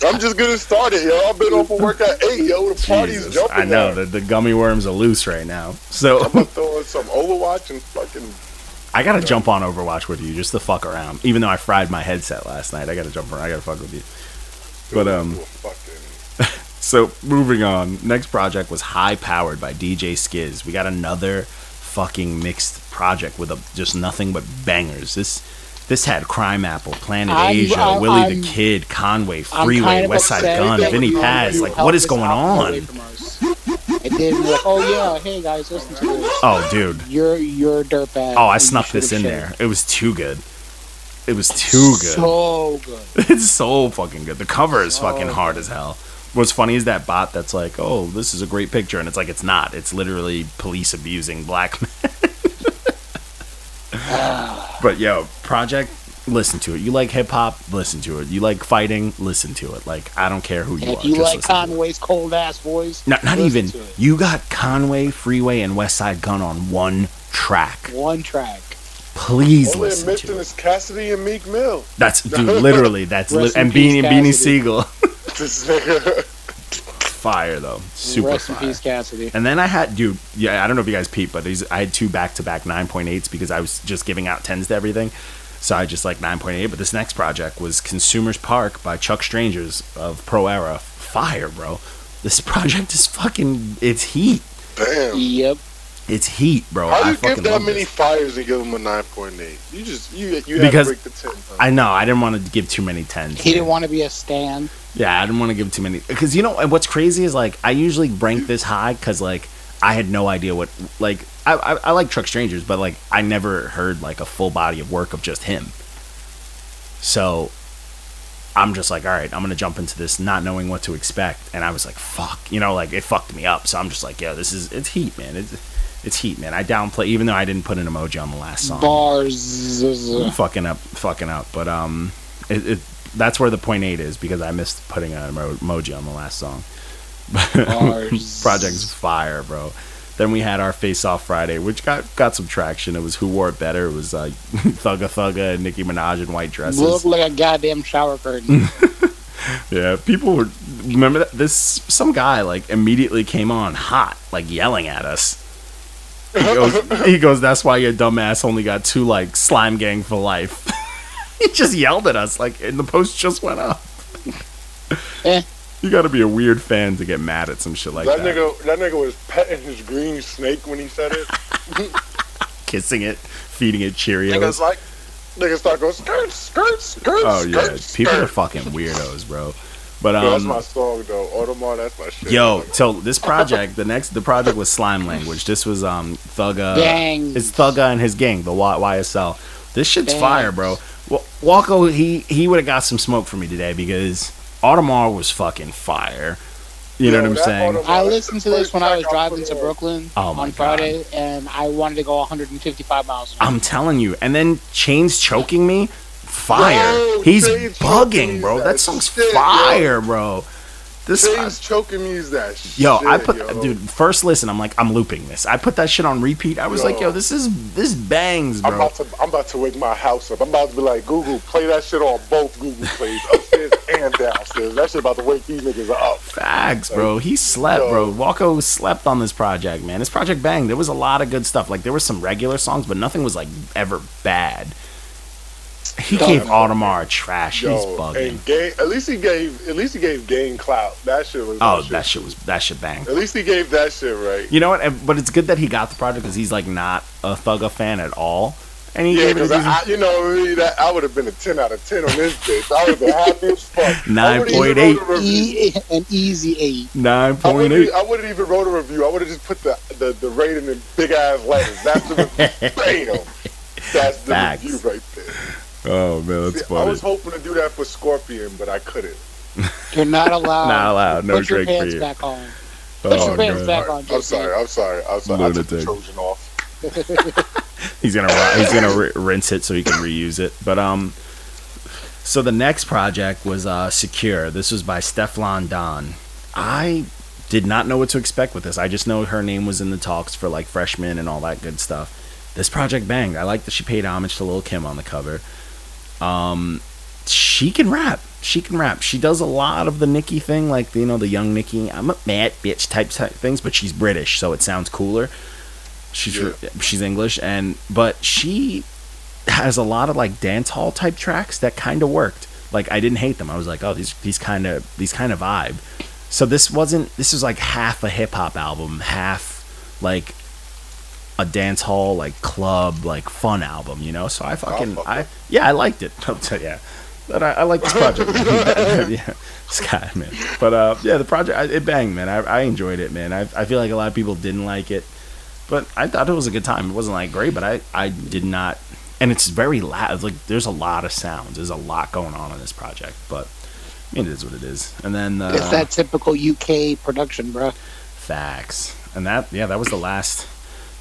I'm just getting started, yo. I've been off of work at 8, yo. The party's Jesus, jumping. I know now. the gummy worms are loose right now. So I'm gonna throw in some Overwatch and fucking. I gotta jump on Overwatch with you just to fuck around. Even though I fried my headset last night, I gotta jump around. I gotta fuck with you. But Fucking. so moving on. Next project was High Powered by DJ Skiz. We got another fucking mixed project with just nothing but bangers. This had Crime Apple, Planet Asia, Willie the Kid, Conway, Freeway, Westside Gun, Vinny Paz. Like, what is going on? It did like, oh yeah, hey guys, listen to this. Oh, dude. You're a dirtbag. Oh, I and you snuck this in should've there. It was too good. It was too good. So good. It's so fucking good. The cover is fucking hard as hell. What's funny is that bot that's like, oh, this is a great picture, and it's like, it's not. It's literally police abusing black men. But yo, project, listen to it. You like hip hop, listen to it. You like fighting, listen to it. Like, I don't care who you And are. if you just like listen to it. Conway's cold ass voice, Not listen even. to it. You got Conway, Freeway, and Westside Gun on one track. One track. Please Only listen mention to is it. Cassidy and Meek Mill. That's dude, literally. That's Rest in and peace, Beanie Cassidy. Siegel. This nigga. Fire though, super Rest in fire. peace, Cassidy. And then I had, dude, yeah, I don't know if you guys peeped, but I had 2 back-to-back 9.8s because I was just giving out 10s to everything. So I just like 9.8. But this next project was Consumers Park by Chuck Strangers of Pro Era. Fire, bro. This project is fucking, it's heat. Damn. Yep. It's heat, bro. How do I you fucking give that love many this. fires and give him a 9.8? You just you had Because to break the 10. Huh? I know, I didn't want to give too many 10s. He didn't want to be a stan. Yeah, I didn't want to give too many. Because, you know, what's crazy is, like, I usually rank this high because, like, I had no idea what, like, I like Truck Strangers, but, like, I never heard, like, a full body of work of just him. So, I'm just like, all right, I'm going to jump into this not knowing what to expect. And I was like, fuck, you know, like, it fucked me up. So I'm just like, yeah, it's heat, man. It's heat, man. I downplay, even though I didn't put an emoji on the last song. Bars. I'm fucking up. But, that's where the 0.8 is, because I missed putting an emoji on the last song. Bars. Project's fire, bro. Then we had our Face Off Friday, which got some traction. It was Who Wore It Better. It was Thugga Thugga and Nicki Minaj in white dresses. Looked like a goddamn shower curtain. Yeah, people were, remember that some guy like immediately came on hot, like yelling at us. He goes, that's why your dumbass only got 2 like slime gang for life. He just yelled at us, like, and the post just went up. You gotta be a weird fan to get mad at some shit like that. That nigga was petting his green snake when he said it. Kissing it, feeding it Cheerios. Niggas start going skirt, skirt, skirt. Oh yeah, skirt, people skirt. are fucking weirdos, bro. But That's my song though. Audemars, that's my shit. Yo, so this project, the project was Slime Language. This was Thugga. Gang. It's Thugga and his gang, the YSL. This shit's Gang. fire, bro. Walko, he would have got some smoke for me today because Audemars was fucking fire. You know what I'm saying? Audemars, I listened to this when I was driving to on. Brooklyn Oh my on Friday, and I wanted to go 155 miles an hour. I'm telling you. And then Chains Choking Me, fire. Yo, He's Chains Choking Me bugging, bro. is That that song's shit, fire, bro. This Chains Choking Me is that shit. Yo, I put, yo. dude, first listen, I'm like, I'm looping this. I put that shit on repeat. I was like, yo, this bangs, bro. I'm about to wake my house up. I'm about to be like, Google, play that shit on both Google plays, upstairs and downstairs. That shit about to wake these niggas up. Facts, bro. He slept, bro. Walko slept on this project, man. This project banged. There was a lot of good stuff. Like, there were some regular songs, but nothing was, like, ever bad. He gave Audemars trash. He's bugging. And Game, at least he gave Game clout. That shit was. That shit banged. At least he gave that shit right. You know what? But it's good that he got the project because he's like not a Thugga fan at all. And he gave it. I would have been a 10 out of 10 on this bitch. I would have been happy as fuck. 9.8. An easy 8. 9.8. I wouldn't even wrote a review. I would have just put the rating in big ass letters. That's the bam. That's the Facts. review right there. Oh man, that's funny. I was hoping to do that for Scorpion, but I couldn't. You're not allowed. Not allowed. No Put your Drake for pants you. back on. Oh, Put your pants man. back on. I'm sorry. I took the Lunatic. Trojan off. He's gonna rinse it so he can reuse it. But so the next project was Secure. This was by Stefflon Don. I did not know what to expect with this. I just know her name was in the talks for like Freshman and all that good stuff. This project banged. I like that she paid homage to Lil' Kim on the cover. She can rap. She does a lot of the Nicki thing, like, you know, the young Nicki, I'm a mad bitch type things, but she's British, so it sounds cooler. She's English, but she has a lot of like dance hall type tracks that kind of worked. Like, I didn't hate them. I was like, oh, these kind of vibe. So this was like half a hip hop album, half like a dance hall, like club, like fun album, you know. So I liked it. I'll tell you. But I like this project. Yeah, Sky, man. But yeah, the project, it banged, man. I enjoyed it, man. I feel like a lot of people didn't like it, but I thought it was a good time. It wasn't like great, but I did not. And it's very loud. Like, there's a lot of sounds. There's a lot going on this project, but I mean, it is what it is. And then it's that typical UK production, bro. Facts. And that was the last.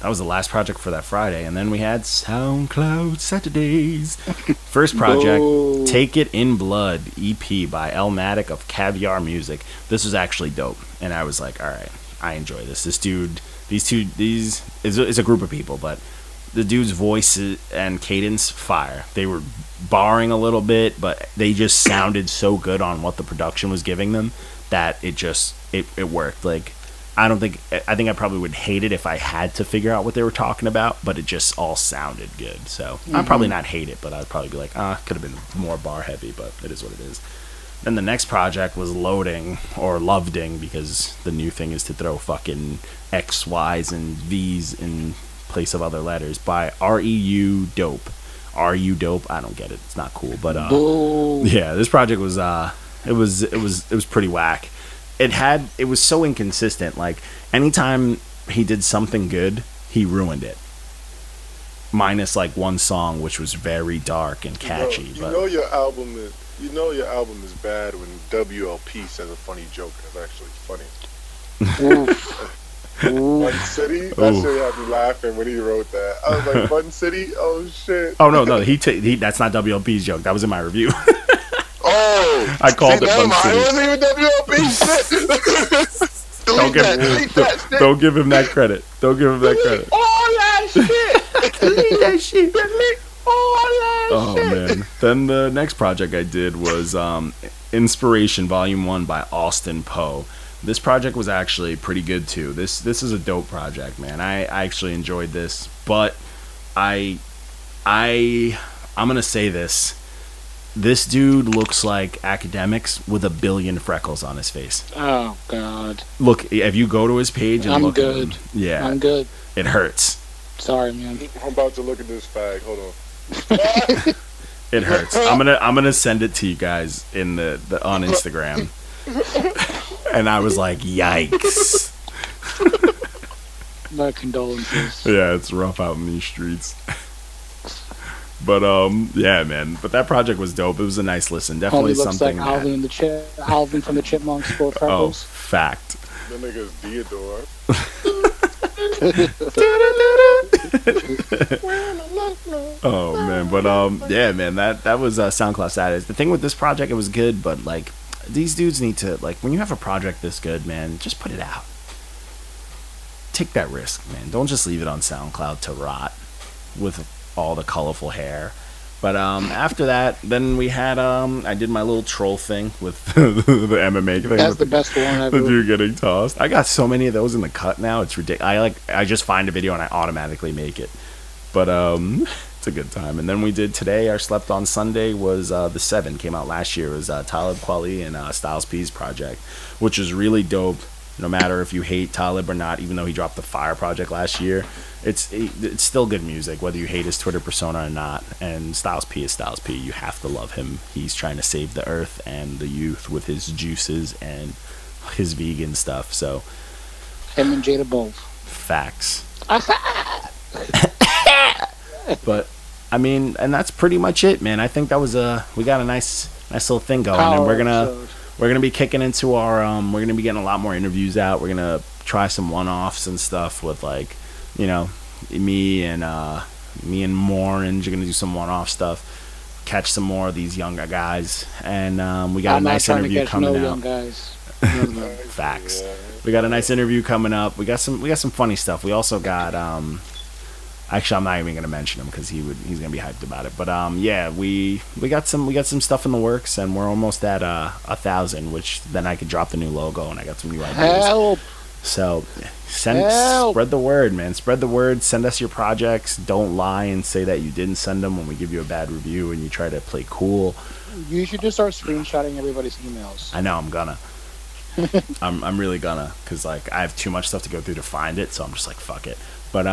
That was the last project for that Friday. And then we had SoundCloud Saturdays. First project, Whoa. Take It in Blood EP by Elmatic of Caviar Music. This was actually dope. And I was like, all right, I enjoy this. This dude, it's a group of people, but the dude's voice and cadence, fire. They were barring a little bit, but they just sounded so good on what the production was giving them that it worked. Like, I think I probably would hate it if I had to figure out what they were talking about, but it just all sounded good. So I'd probably not hate it, but I'd probably be like, could have been more bar heavy, but it is what it is. Then the next project was Loading, or Loveding, because the new thing is to throw fucking X, Y's, and V's in place of other letters, by REU Dope. RU Dope, I don't get it. It's not cool, but yeah, this project was it was pretty whack. It was so inconsistent. Like, anytime he did something good, he ruined it. Minus like one song, which was very dark and catchy. You but know your album is bad when WLP says a funny joke that's actually funny. Fun City, that shit had me laughing when he wrote that. I was like, Fun City, oh shit. Oh no, he that's not WLP's joke. That was in my review. Oh, I called it Fun City. It wasn't even WLP shit. Don't give him that credit. Don't give him that credit. All that shit. Delete that shit. All that shit. Man. Then the next project I did was Inspiration Volume 1 by Austin Poe. This project was actually pretty good too. This is a dope project, man. I actually enjoyed this, but I'm gonna say this. This dude looks like Academics with a billion freckles on his face. Oh God! Look, if you go to his page and look at him, yeah, I'm good. It hurts. Sorry, man. I'm about to look at this fag. Hold on. It hurts. I'm gonna send it to you guys in the on Instagram. And I was like, yikes. My condolences. Yeah, it's rough out in these streets. But yeah, man. But that project was dope. It was a nice listen. Definitely Homie looks something. like Alvin from the Chipmunks, full of freckles. Oh, fact. The nigga's Theodore. Oh man, but yeah, man. That was SoundCloud status. The thing with this project, it was good, but like these dudes need to like when you have a project this good, man, just put it out. Take that risk, man. Don't just leave it on SoundCloud to rot with all the colorful hair. But after that, then we had I did my little troll thing with the MMA thing. That's the best one ever. The dude getting tossed. I got so many of those in the cut now. It's ridiculous. I just find a video and I automatically make it. But it's a good time. And then we did today. Our Slept on Sunday was the 7 came out last year. It was Talib Kweli and Styles P's project, which is really dope. No matter if you hate Talib or not, even though he dropped the Fire project last year, it's still good music, whether you hate his Twitter persona or not. And Styles P is Styles P. You have to love him. He's trying to save the earth and the youth with his juices and his vegan stuff. So him and Jada both. Facts. But I mean, and that's pretty much it, man. I think that was we got a nice little thing going, and we're gonna be kicking into our we're gonna be getting a lot more interviews out. We're gonna try some one-offs and stuff with like, you know, me and Morange are gonna do some one-off stuff, catch some more of these younger guys, and we got a nice interview coming out. Young guys. Facts. We got a nice interview coming up. We got some funny stuff. We also got actually, I'm not even gonna mention him because he's gonna be hyped about it. But yeah, we got some stuff in the works, and we're almost at 1,000, which then I could drop the new logo, and I got some new ideas. Help! So spread the word, man. Spread the word. Send us your projects. Don't lie and say that you didn't send them when we give you a bad review and you try to play cool. You should just start screenshotting everybody's emails. I know I'm gonna. I'm really gonna, because like I have too much stuff to go through to find it, so I'm just like, fuck it. But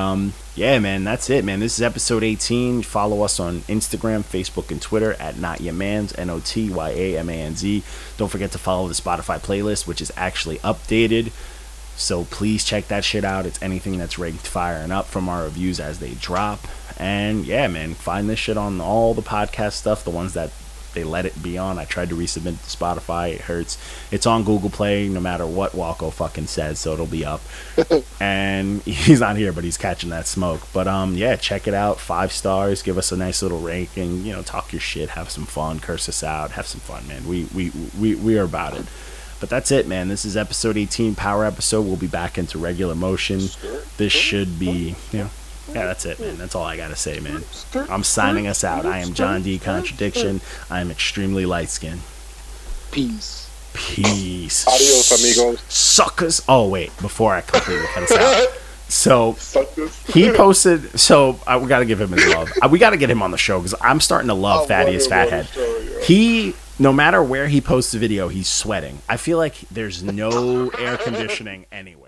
yeah, man, that's it, man. This is episode 18. Follow us on Instagram, Facebook, and Twitter at NotYaManz, NotYaManz. Don't forget to follow the Spotify playlist, which is actually updated. So please check that shit out. It's anything that's ranked fire and up from our reviews as they drop. And yeah, man, find this shit on all the podcast stuff, the ones that they let it be on. I tried to resubmit to Spotify. It hurts. It's on Google Play no matter what Walko fucking says, so it'll be up. And he's not here, but he's catching that smoke. But yeah, check it out. 5 stars. Give us a nice little ranking. You know, talk your shit. Have some fun. Curse us out. Have some fun, man. We are about it. But that's it, man. This is episode 18, power episode. We'll be back into regular motion. This should be, you know. Yeah, that's it, man. That's all I gotta say, man. I'm signing us out. I am John D. Contradiction. I am extremely light-skinned. Peace. Adios, amigos. Suckers. Oh, wait. Before I completely cut this out. So, he posted... So, we gotta give him his love. We gotta get him on the show, because I'm starting to love Thaddeus Fathead. He... No matter where he posts a video, he's sweating. I feel like there's no air conditioning anywhere.